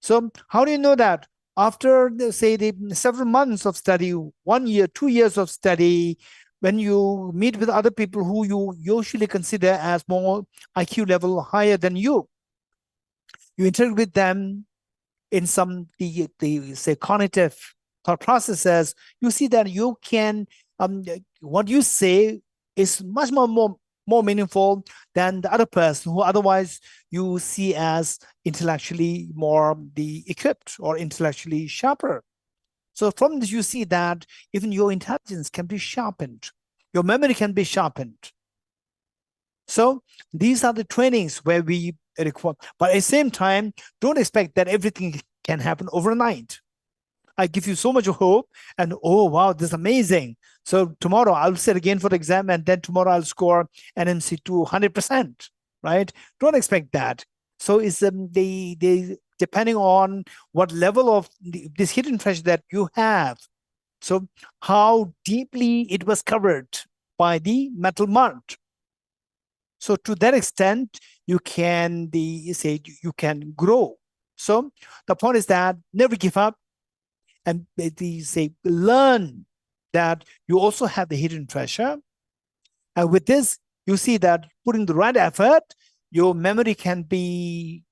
So how do you know that? After, say, the several months of study, 1 year, 2 years of study, when you meet with other people who you usually consider as more IQ level higher than you interact with them in some say cognitive thought processes, you see that you can what you say is much more meaningful than the other person who otherwise you see as intellectually more equipped or intellectually sharper. So from this, you see that even your intelligence can be sharpened. Your memory can be sharpened. So these are the trainings where we require. But at the same time, don't expect that everything can happen overnight. I give you so much hope and, oh, wow, this is amazing. So tomorrow I'll sit again for the exam and then tomorrow I'll score NMC to 100%, right? Don't expect that. So it's depending on what level of this hidden treasure that you have. So how deeply it was covered by the metal mud. So to that extent, you can you can grow. So the point is that never give up and learn that you also have the hidden treasure. And with this, you see that putting the right effort, your memory can be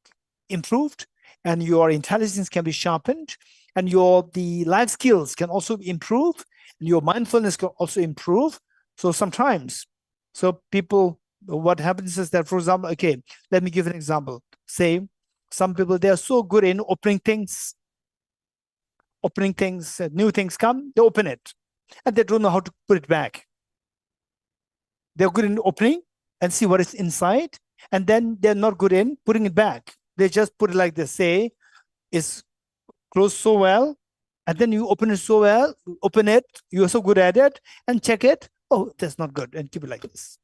improved and your intelligence can be sharpened and the life skills can also improve and your mindfulness can also improve. So sometimes, people, what happens is that, for example, okay, let me give an example. Say some people, they are so good in opening things, new things come, they open it and they don't know how to put it back. They're good in opening and see what is inside, and then they're not good in putting it back. They just put it like this, say it's closed so well, and then you open it so well, open it, you're so good at it, and check it, oh, that's not good, and keep it like this.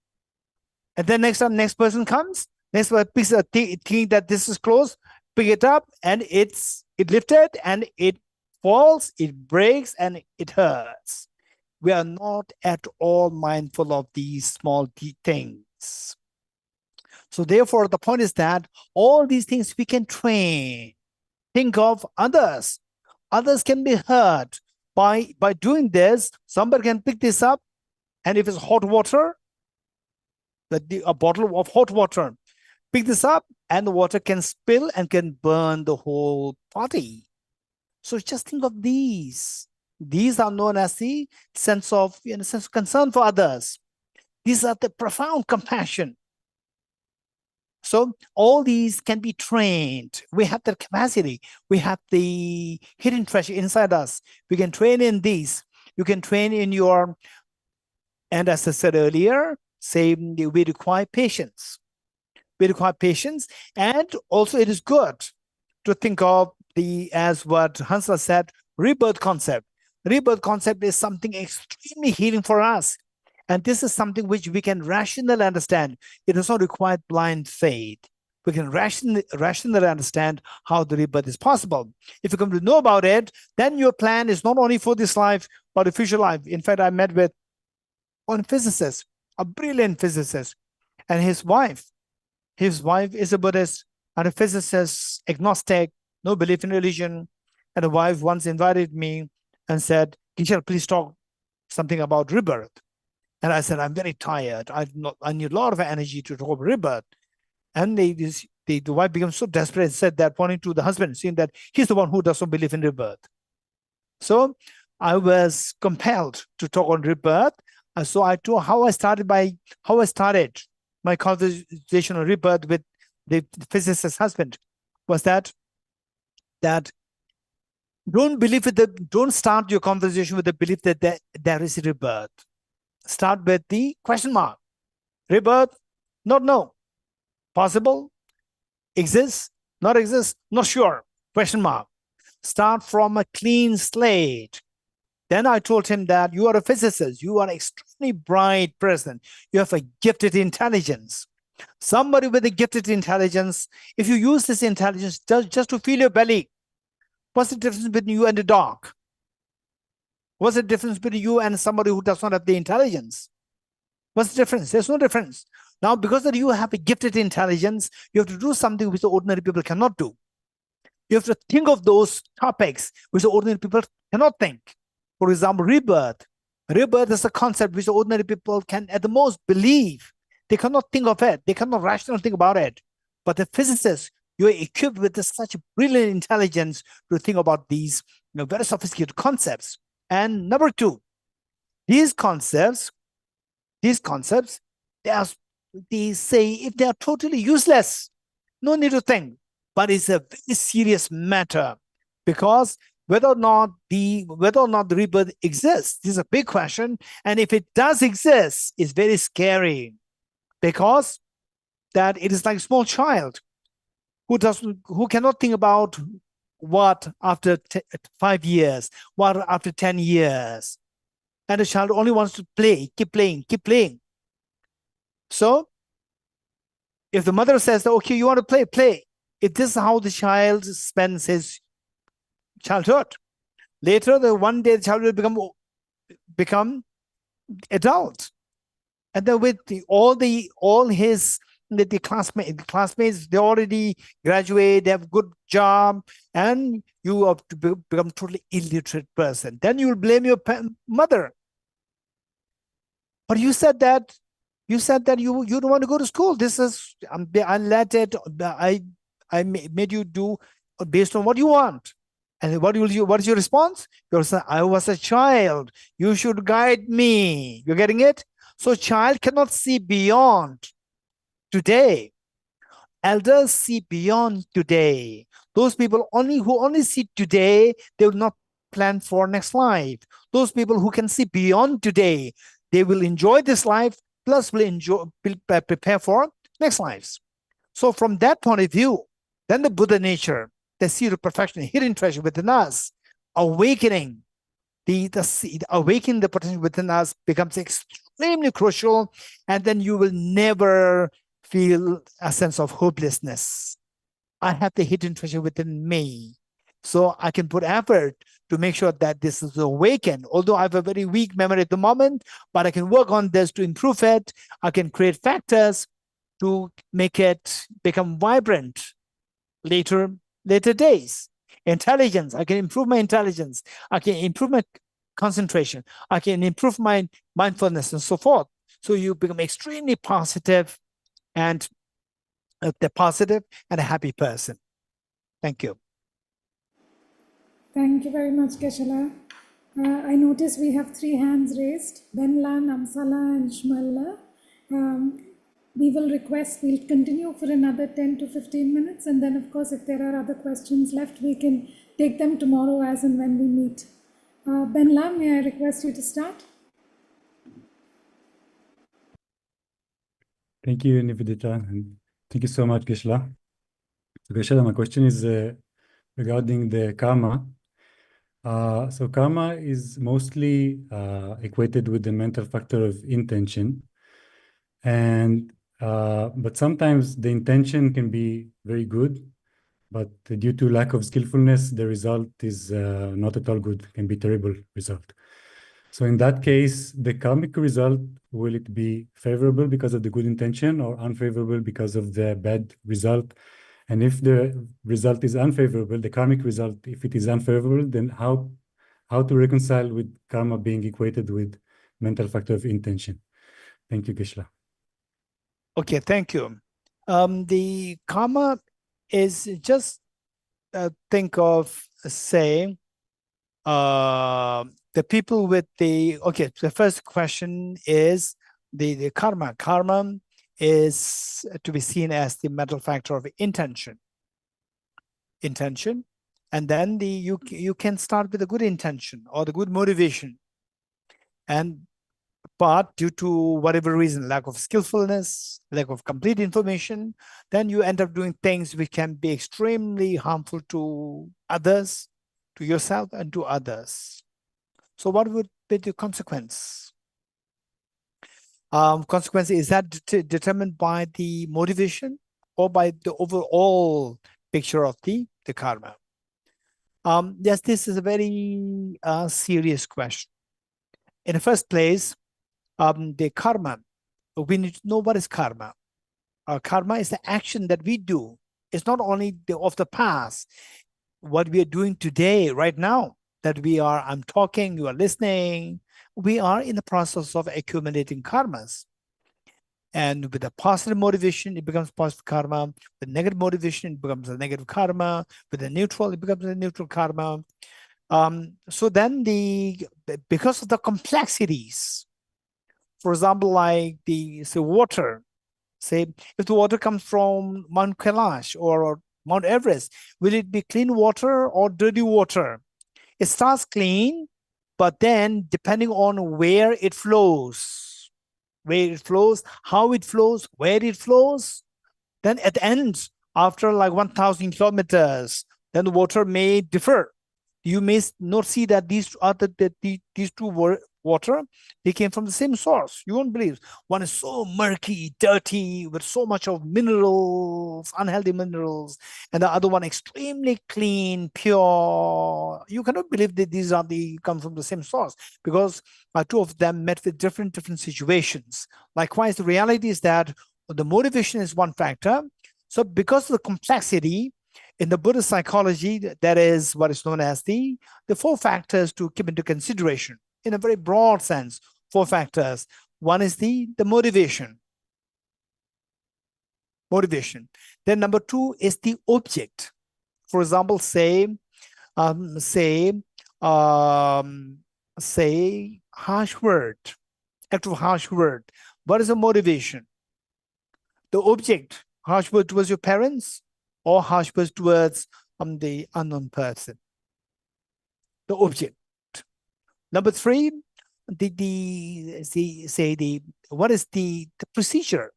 And then next time, next person comes, next person picks a thing that this is closed, pick it up, and it lifted, and it falls, it breaks, and it hurts. We are not at all mindful of these small things. So therefore, the point is that all these things we can train. Think of others. Others can be hurt by doing this. Somebody can pick this up, and if it's hot water, a bottle of hot water, pick this up, and the water can spill and can burn the whole body. So just think of these. These are known as the sense of concern for others. These are the profound compassion. So all these can be trained. We have the capacity. We have the hidden treasure inside us. We can train in these. You can train in your, and as I said earlier, we require patience. We require patience. And also it is good to think of as what Hansla said, rebirth concept. Rebirth concept is something extremely healing for us. And this is something which we can rationally understand. It does not require blind faith. We can rationally understand how the rebirth is possible. If you come to know about it, then your plan is not only for this life, but the future life. In fact, I met with one physicist a brilliant physicist, and his wife is a Buddhist and a physicist, agnostic, no belief in religion. And the wife once invited me and said, Kishore, please talk something about rebirth. And I said, I'm very tired. I need a lot of energy to talk about rebirth. And the wife became so desperate and said that, pointing to the husband, saying that he's the one who doesn't believe in rebirth. So I was compelled to talk on rebirth. And so I told how I started my conversation on rebirth with the physicist's husband was that don't start your conversation with the belief that there is rebirth. Start with the question mark. Rebirth? Not no. Possible? Exists? Not exist? Not sure. Question mark. Start from a clean slate. Then I told him that you are a physicist. You are an extremely bright person. You have a gifted intelligence. Somebody with a gifted intelligence, if you use this intelligence just to feel your belly, what's the difference between you and the dog? What's the difference between you and somebody who does not have the intelligence? What's the difference? There's no difference. Now, because that you have a gifted intelligence, you have to do something which the ordinary people cannot do. You have to think of those topics which the ordinary people cannot think. For example, rebirth. Rebirth is a concept which the ordinary people can at the most believe. They cannot think of it. They cannot rationally think about it. But the physicists, you're equipped with such brilliant intelligence to think about these very sophisticated concepts. And number two, these concepts, they say if they are totally useless, no need to think. But it's a very serious matter because whether or not the rebirth exists, this is a big question. And if it does exist, it's very scary because that it is like a small child who cannot think about what after 5 years, what after 10 years. And the child only wants to play, keep playing. So if the mother says that, okay, you want to play. If this is how the child spends his childhood, later one day the child will become adult. And then with all his classmates, they already graduate, they have a good job, and you have to become a totally illiterate person. Then you will blame your mother. But you said that you don't want to go to school. This is I made you do based on what you want. And what is your response? You'll say, I was a child. You should guide me. You're getting it? So child cannot see beyond today. Elders see beyond today. Those people who only see today, they will not plan for next life. Those people who can see beyond today, they will enjoy this life, plus will prepare for next lives. So from that point of view, then the Buddha nature, the seed of perfection, hidden treasure within us, awakening the potential within us becomes extremely crucial, and then you will never feel a sense of hopelessness. I have the hidden treasure within me, so I can put effort to make sure that this is awakened. Although I have a very weak memory at the moment, but I can work on this to improve it. I can create factors to make it become vibrant later days. Intelligence, I can improve my intelligence. I can improve my concentration. I can improve my mindfulness and so forth. So you become extremely positive and a happy person. Thank you. Thank you very much, Keshala. I notice we have 3 hands raised, Benla, Namsala, and Shmalla. We'll continue for another 10 to 15 minutes. And then, of course, if there are other questions left, we can take them tomorrow as and when we meet. Benla, may I request you to start? Thank you, Nivedita, and thank you so much, Geshe-la. So, Geshe-la, my question is regarding the karma. So karma is mostly equated with the mental factor of intention, and but sometimes the intention can be very good, but due to lack of skillfulness, the result is not at all good. It can be terrible result. So in that case, the karmic result, will it be favorable because of the good intention or unfavorable because of the bad result? And if the result is unfavorable, the karmic result, if it is unfavorable, then how to reconcile with karma being equated with mental factor of intention? Thank you, Gishla. Okay, thank you. The karma is just think of, say, the people with the, okay, the first question is the karma. Karma is to be seen as the mental factor of intention. And then you can start with a good intention or the good motivation. But due to whatever reason, lack of skillfulness, lack of complete information, then you end up doing things which can be extremely harmful to others, to yourself and to others. So what would be the consequence? Consequence, is that determined by the motivation or by the overall picture of the karma? Yes, this is a very serious question. In the first place, the karma, we need to know what is karma. Karma is the action that we do. It's not only of the past, what we are doing today, right now, that I'm talking, you are listening, we are in the process of accumulating karmas. And with a positive motivation, it becomes positive karma. With negative motivation, it becomes a negative karma. With a neutral, it becomes a neutral karma. So then because of the complexities, for example, like say water, say if the water comes from Mount Kailash or Mount Everest, will it be clean water or dirty water? It starts clean, but then depending on where it flows, how it flows, where it flows, then at the end, after like 1,000 kilometers, then the water may differ. You may not see that these two water, they came from the same source. You won't believe. One is so murky, dirty, with so much of minerals, unhealthy minerals, and the other one extremely clean, pure. You cannot believe that these come from the same source, because two of them met with different situations. Likewise, the reality is that the motivation is one factor. So because of the complexity, in the Buddhist psychology, that is what is known as the 4 factors to keep into consideration. In a very broad sense, 4 factors. One is the motivation. Then number 2 is the object. For example, say harsh word, act of harsh word. What is the motivation? The object, harsh word towards your parents, or harsh words towards the unknown person. The object. Number 3, what is the procedure?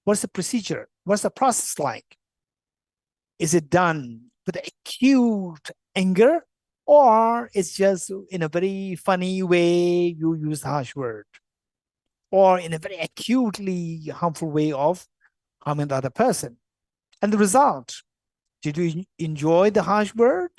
What's the procedure? What's the process like? Is it done with acute anger, or it's just in a very funny way you use harsh word, or in a very acutely harmful way of harming the other person? And the result, did you enjoy the harsh word,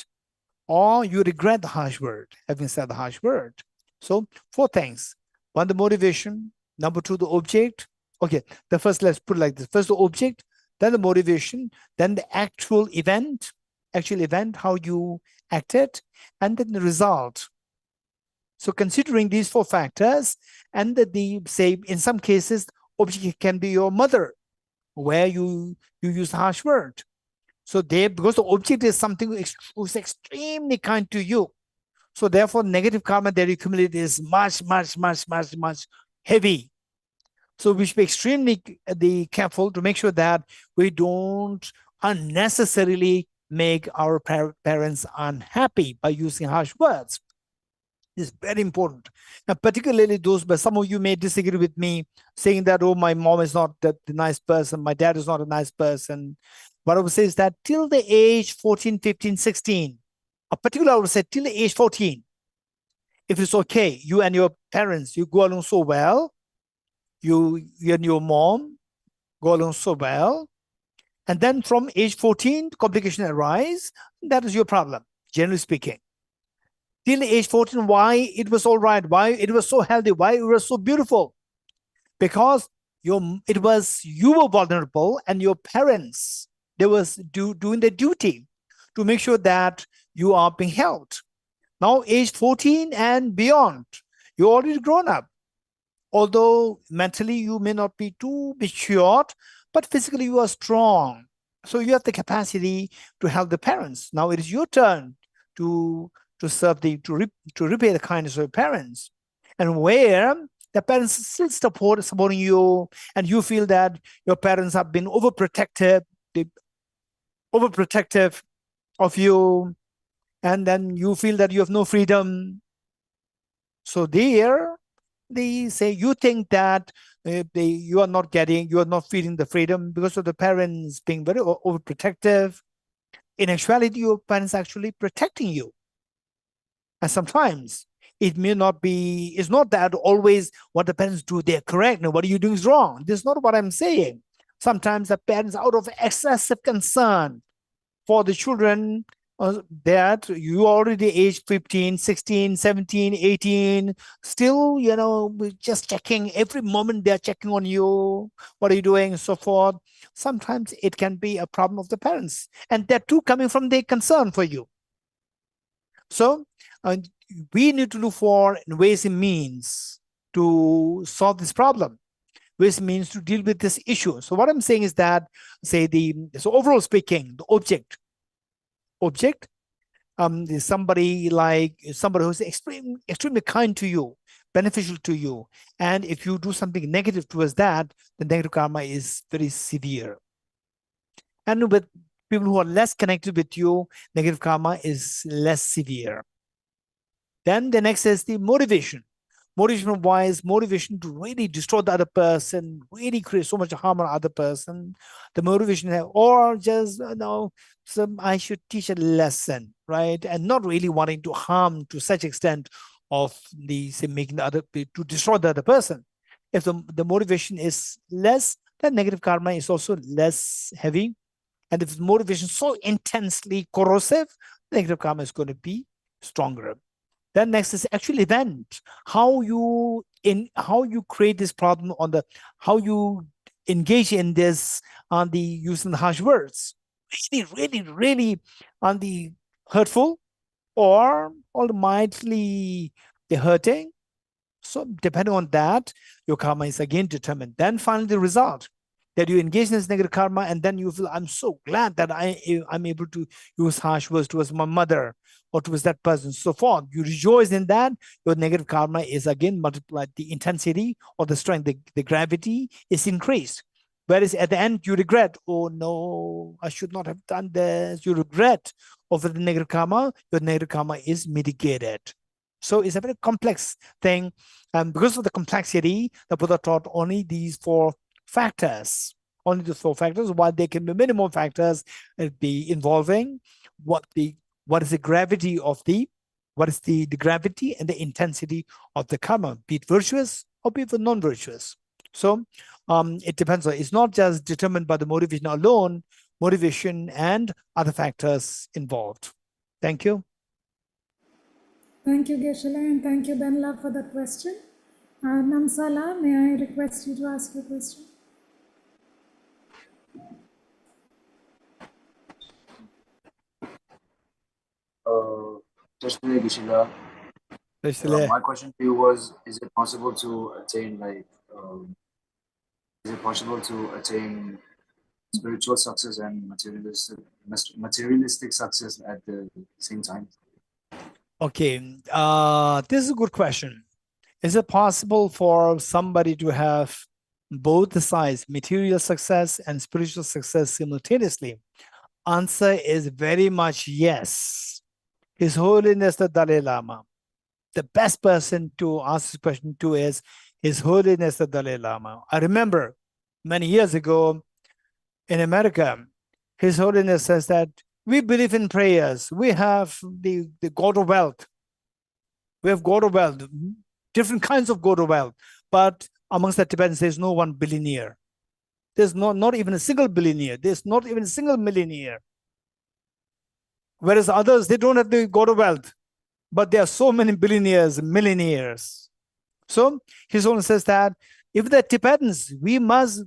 or you regret the harsh word, having said the harsh word? So 4 things. 1, the motivation. Number 2, the object. Okay, the first, let's put it like this. First, the object, then the motivation, then the actual event, how you acted, and then the result. So considering these 4 factors, and say, in some cases, object can be your mother, where you use harsh word. So because the object is something who's extremely kind to you, so therefore negative karma that you accumulate is much heavy. So we should be extremely careful to make sure that we don't unnecessarily make our parents unhappy by using harsh words. It's very important. And particularly those, but some of you may disagree with me, saying that, oh, my mom is not the nice person, my dad is not a nice person. What I would say is that till the age 14, 15, 16, particularly I would say till the age 14, if it's okay, you and your parents, you go along so well, you and your mom go along so well, and then from age 14, complications arise, that is your problem, generally speaking. till age 14, why it was all right, why it was so healthy, why it was so beautiful? Because you were vulnerable, and your parents, they was doing their duty to make sure that you are being held. Now, age 14 and beyond, you're already grown up. Although mentally you may not be too matured, but physically you are strong. So you have the capacity to help the parents. Now it is your turn to serve to repay the kindness of your parents. And where the parents still supporting you, and you feel that your parents have been overprotective of you, and then you feel that you have no freedom. So there, they say you think that you are not feeling the freedom because of the parents being very overprotective. In actuality, your parents are actually protecting you. And sometimes it may not be, it's not that always what the parents do, they're correct. No, what are you doing is wrong. This is not what I'm saying. Sometimes the parents, out of excessive concern for the children, that you already aged 15, 16, 17, 18, still, just checking every moment, they're checking on you, what are you doing, and so forth. Sometimes it can be a problem of the parents, and that too coming from their concern for you. So we need to look for ways and means to solve this problem, ways and means to deal with this issue. So what I'm saying is that, so overall speaking, the object is somebody who's extremely kind to you, beneficial to you. And if you do something negative towards that, the negative karma is very severe. And with people who are less connected with you, negative karma is less severe. Then the next is the motivation. Motivation to really destroy the other person, really create so much harm on the other person. The motivation, or just, I should teach a lesson, right? And not really wanting to harm to such extent of making the other, to destroy the other person. If the motivation is less, then negative karma is also less heavy. And if the motivation is so intensely corrosive, negative karma is going to be stronger. Then next is actual event. How you create this problem, how you engage in this on the using the harsh words. Really on the hurtful, or mildly the hurting. So depending on that, your karma is again determined. Then finally the result, that you engage in this negative karma, and then you feel, I'm so glad that I'm able to use harsh words towards my mother or towards that person, so forth. You rejoice in that. Your negative karma is again multiplied. The intensity or the strength, the gravity is increased. Whereas at the end, you regret, oh no, I should not have done this. You regret over the negative karma. Your negative karma is mitigated. So it's a very complex thing. And because of the complexity, the Buddha taught only these four factors, while there can be many more factors be involving what is the gravity of the gravity and the intensity of the karma, be it virtuous or be it non-virtuous. So it depends on, it's not just determined by the motivation alone, motivation and other factors involved. Thank you. Thank you, Geshe-la, and thank you, Benla, for that question. Namsala, may I request you to ask your question? Geshe-la, Geshe-la. My question to you was: is it possible to attain spiritual success and materialistic success at the same time? Okay, this is a good question. Is it possible for somebody to have both the sides, material success and spiritual success, simultaneously? Answer is very much yes. His Holiness the Dalai Lama. The best person to ask this question to is His Holiness the Dalai Lama. I remember many years ago in America, His Holiness says that we believe in prayers. We have the God of wealth. We have God of wealth, different kinds of God of wealth. But amongst the Tibetans, there's no one billionaire. There's not even a single billionaire. There's not even a single millionaire. Whereas others, they don't have the God of wealth. but there are so many billionaires, millionaires. So his owner says that if the Tibetans, we must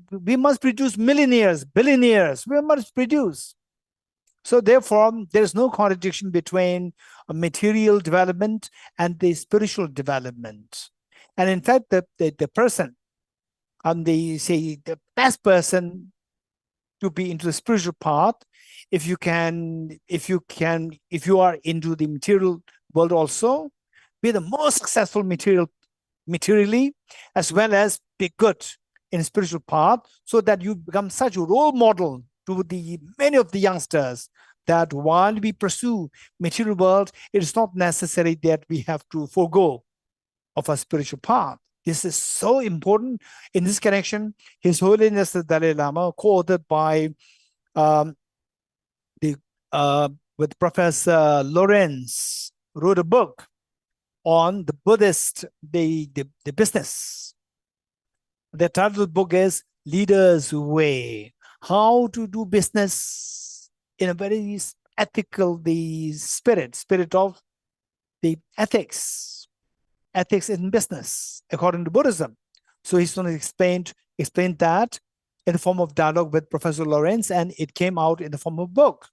produce millionaires, billionaires, we must produce. So therefore, there is no contradiction between a material development and the spiritual development. And in fact, the person, they say the best person to be into the spiritual path, if you are into the material world also, be the most successful materially, as well as be good in spiritual path, so that you become such a role model to the many of the youngsters, that while we pursue material world, it is not necessary that we have to forego of a spiritual path. This is so important. In this connection, His Holiness the Dalai Lama, co-authored by with Professor Lawrence, wrote a book on the Buddhist, the business. The title of the book is Leader's Way: How to Do Business in a very ethical, the spirit of the ethics in business, according to Buddhism. So he's going to explain that in the form of dialogue with Professor Lawrence, and it came out in the form of book,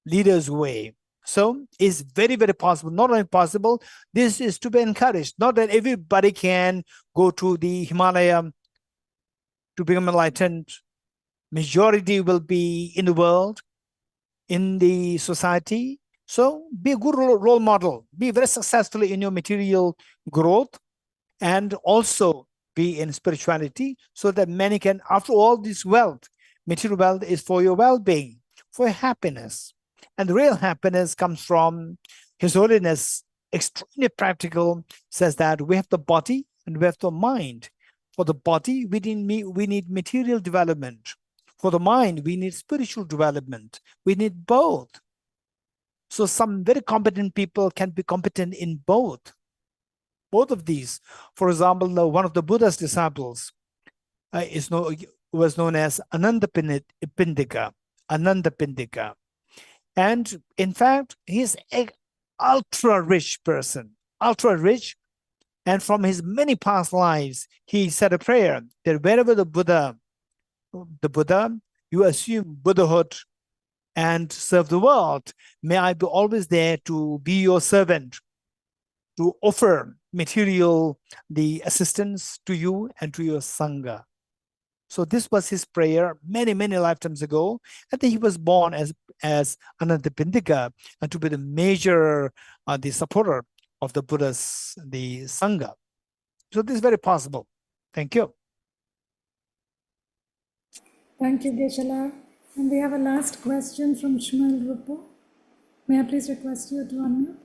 Leader's Way. So it's very, very possible. Not only possible, this is to be encouraged. Not that everybody can go to the Himalaya to become enlightened. Majority will be in the world, in the society. So be a good role model. Be very successful in your material growth, and also be in spirituality, so that many can, after all, this wealth, material wealth is for your well-being, for your happiness. And the real happiness comes from His Holiness, extremely practical, says that we have the body and we have the mind. For the body, we need material development. For the mind, we need spiritual development. We need both. So some very competent people can be competent in both of these. For example, one of the Buddha's disciples was known as Ananda Pindika. And in fact, he's an ultra rich person, ultra rich. And from his many past lives, he said a prayer that wherever the Buddha, you assume Buddhahood and serve the world, may I be always there to be your servant, to offer material, the assistance to you and to your Sangha. So this was his prayer many, many lifetimes ago. I think he was born as Ananda Pindika, and to be the major, the supporter of the Buddha's, the Sangha. So this is very possible. Thank you. Thank you, Geshala. And we have a last question from Shmuel Rupo. May I please request you to unmute?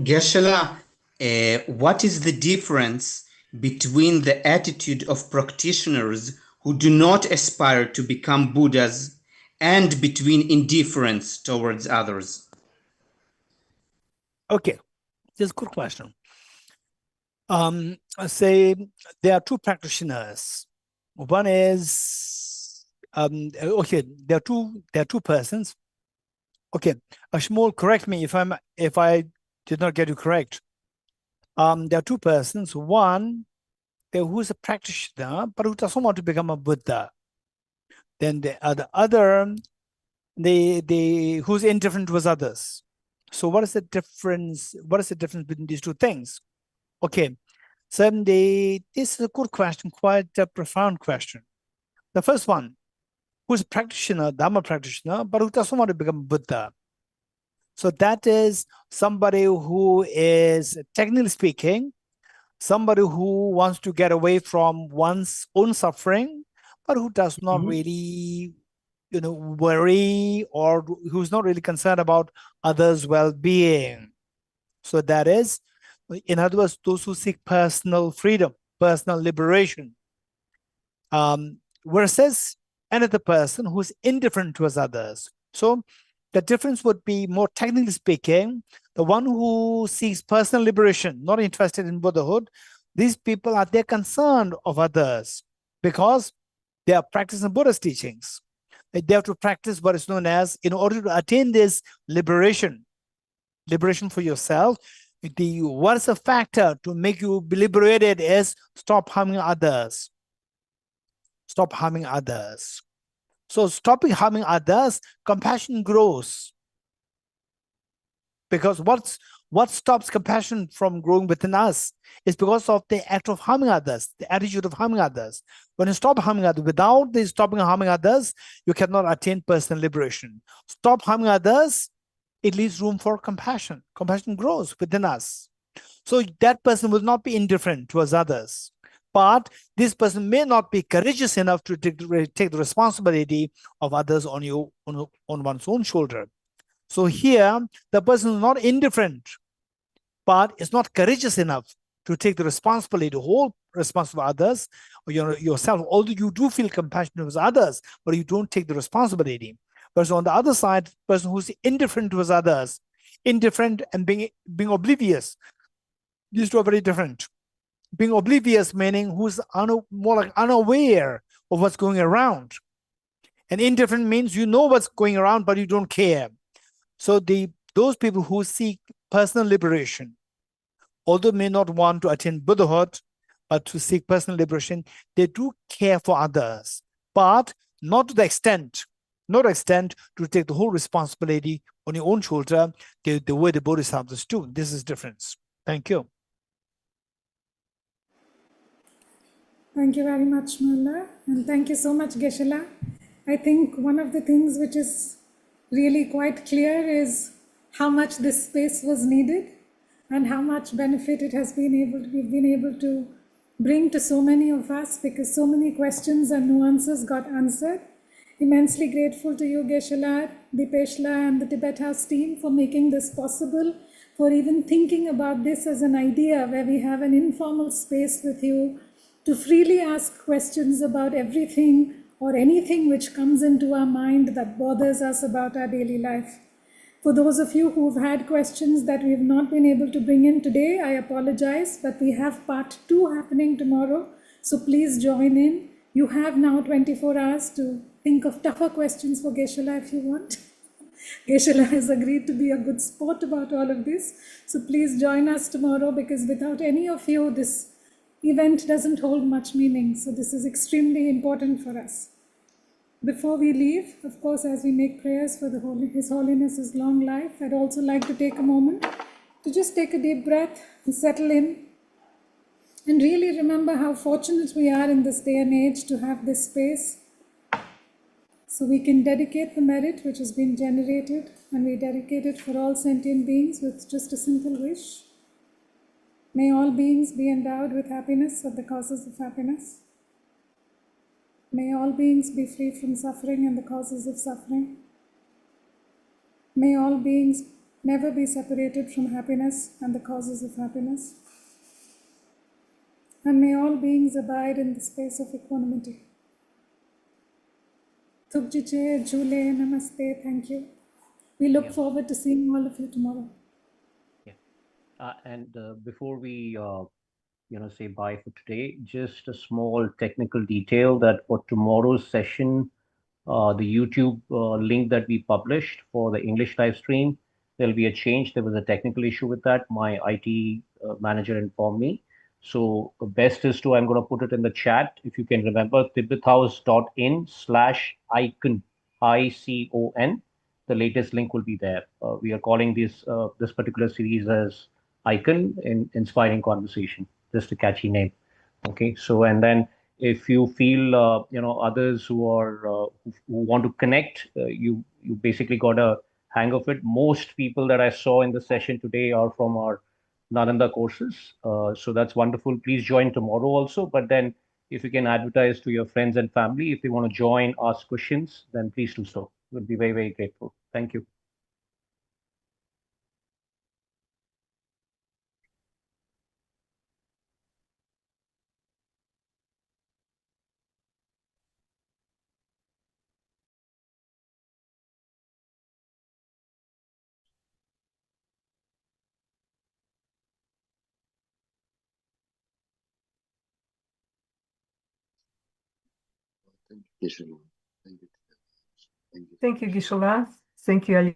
Geshala, what is the difference between the attitude of practitioners who do not aspire to become Buddhas and between indifference towards others? Okay, this is a good question. Say there are two practitioners. One is okay. There are two persons. Okay, Shmuel, correct me if I did not get you correct. There are two persons. One, who is a practitioner but who doesn't want to become a Buddha. Then the other, who's indifferent towards others. So what is the difference? What is the difference between these two things? Okay, so this is a good question, quite a profound question. The first one, who's a practitioner, Dhamma practitioner, but who doesn't want to become Buddha. So that is somebody who is, technically speaking, somebody who wants to get away from one's own suffering, but who does not really, worry, or who's not really concerned about others' well-being. So that is, in other words, those who seek personal freedom, personal liberation. Versus another person who's indifferent towards others. So the difference would be, more technically speaking, the one who seeks personal liberation, not interested in Buddhahood, these people they're concerned of others because they are practicing Buddha's teachings. they have to practice what is known as, in order to attain this liberation for yourself, what is a factor to make you be liberated is stop harming others. Stop harming others. So stopping harming others, compassion grows. Because what stops compassion from growing within us is because of the act of harming others, the attitude of harming others. When you stop harming others, without the stopping harming others, you cannot attain personal liberation. Stop harming others, it leaves room for compassion. Compassion grows within us. So that person will not be indifferent towards others. But this person may not be courageous enough to take the responsibility of others on one's own shoulder. So here, the person is not indifferent, but is not courageous enough to take the responsibility, the whole responsibility of others, or yourself, although you do feel compassion towards others, but you don't take the responsibility. Whereas on the other side, the person who's indifferent towards others, indifferent and being oblivious, these two are very different. Being oblivious meaning who's more like unaware of what's going around. And indifferent means you know what's going around, but you don't care. So those people who seek personal liberation, although may not want to attain Buddhahood, but to seek personal liberation, they do care for others, but not to the extent to take the whole responsibility on your own shoulder, the way the Bodhisattvas do. This is difference. Thank you. Thank you very much, Mullah, and thank you so much, Geshe-la. I think one of the things which is really quite clear is how much this space was needed and how much benefit it has we've been able to bring to so many of us, because so many questions and nuances got answered. Immensely grateful to you, Geshe-la, Dipesh-la, and the Tibet House team for making this possible, for even thinking about this as an idea where we have an informal space with you to freely ask questions about everything or anything which comes into our mind that bothers us about our daily life. For those of you who've had questions that we've not been able to bring in today, I apologize, but we have part 2 happening tomorrow, so please join in. You have now 24 hours to think of tougher questions for Geshe-la if you want. Geshe-la has agreed to be a good sport about all of this, so please join us tomorrow, because without any of you, this event doesn't hold much meaning, so this is extremely important for us. Before we leave, of course, as we make prayers for His Holiness's long life, I'd also like to take a moment to just take a deep breath and settle in and really remember how fortunate we are in this day and age to have this space, so we can dedicate the merit which has been generated, and we dedicate it for all sentient beings with just a simple wish. May all beings be endowed with happiness of the causes of happiness. May all beings be free from suffering and the causes of suffering. May all beings never be separated from happiness and the causes of happiness. And may all beings abide in the space of equanimity. Thukjiche, Jule, Namaste, thank you. We look forward to seeing all of you tomorrow. And before we say bye for today, just a small technical detail that for tomorrow's session, the YouTube link that we published for the English live stream, there'll be a change. There was a technical issue with that. My IT manager informed me. So the best is I'm going to put it in the chat. If you can remember, tibethouse.in/icon, ICON. The latest link will be there. We are calling this particular series as Icon in Inspiring Conversation. Just a catchy name. Okay, so and then if you feel others who want to connect, you basically got a hang of it. Most people that I saw in the session today are from our Nalanda courses, so that's wonderful. Please join tomorrow also. But then, if you can advertise to your friends and family, if they want to join, ask questions, then please do so. We'll be very, very grateful. Thank you. Thank you. Thank you. Thank you. Thank you, Gisela. Thank you,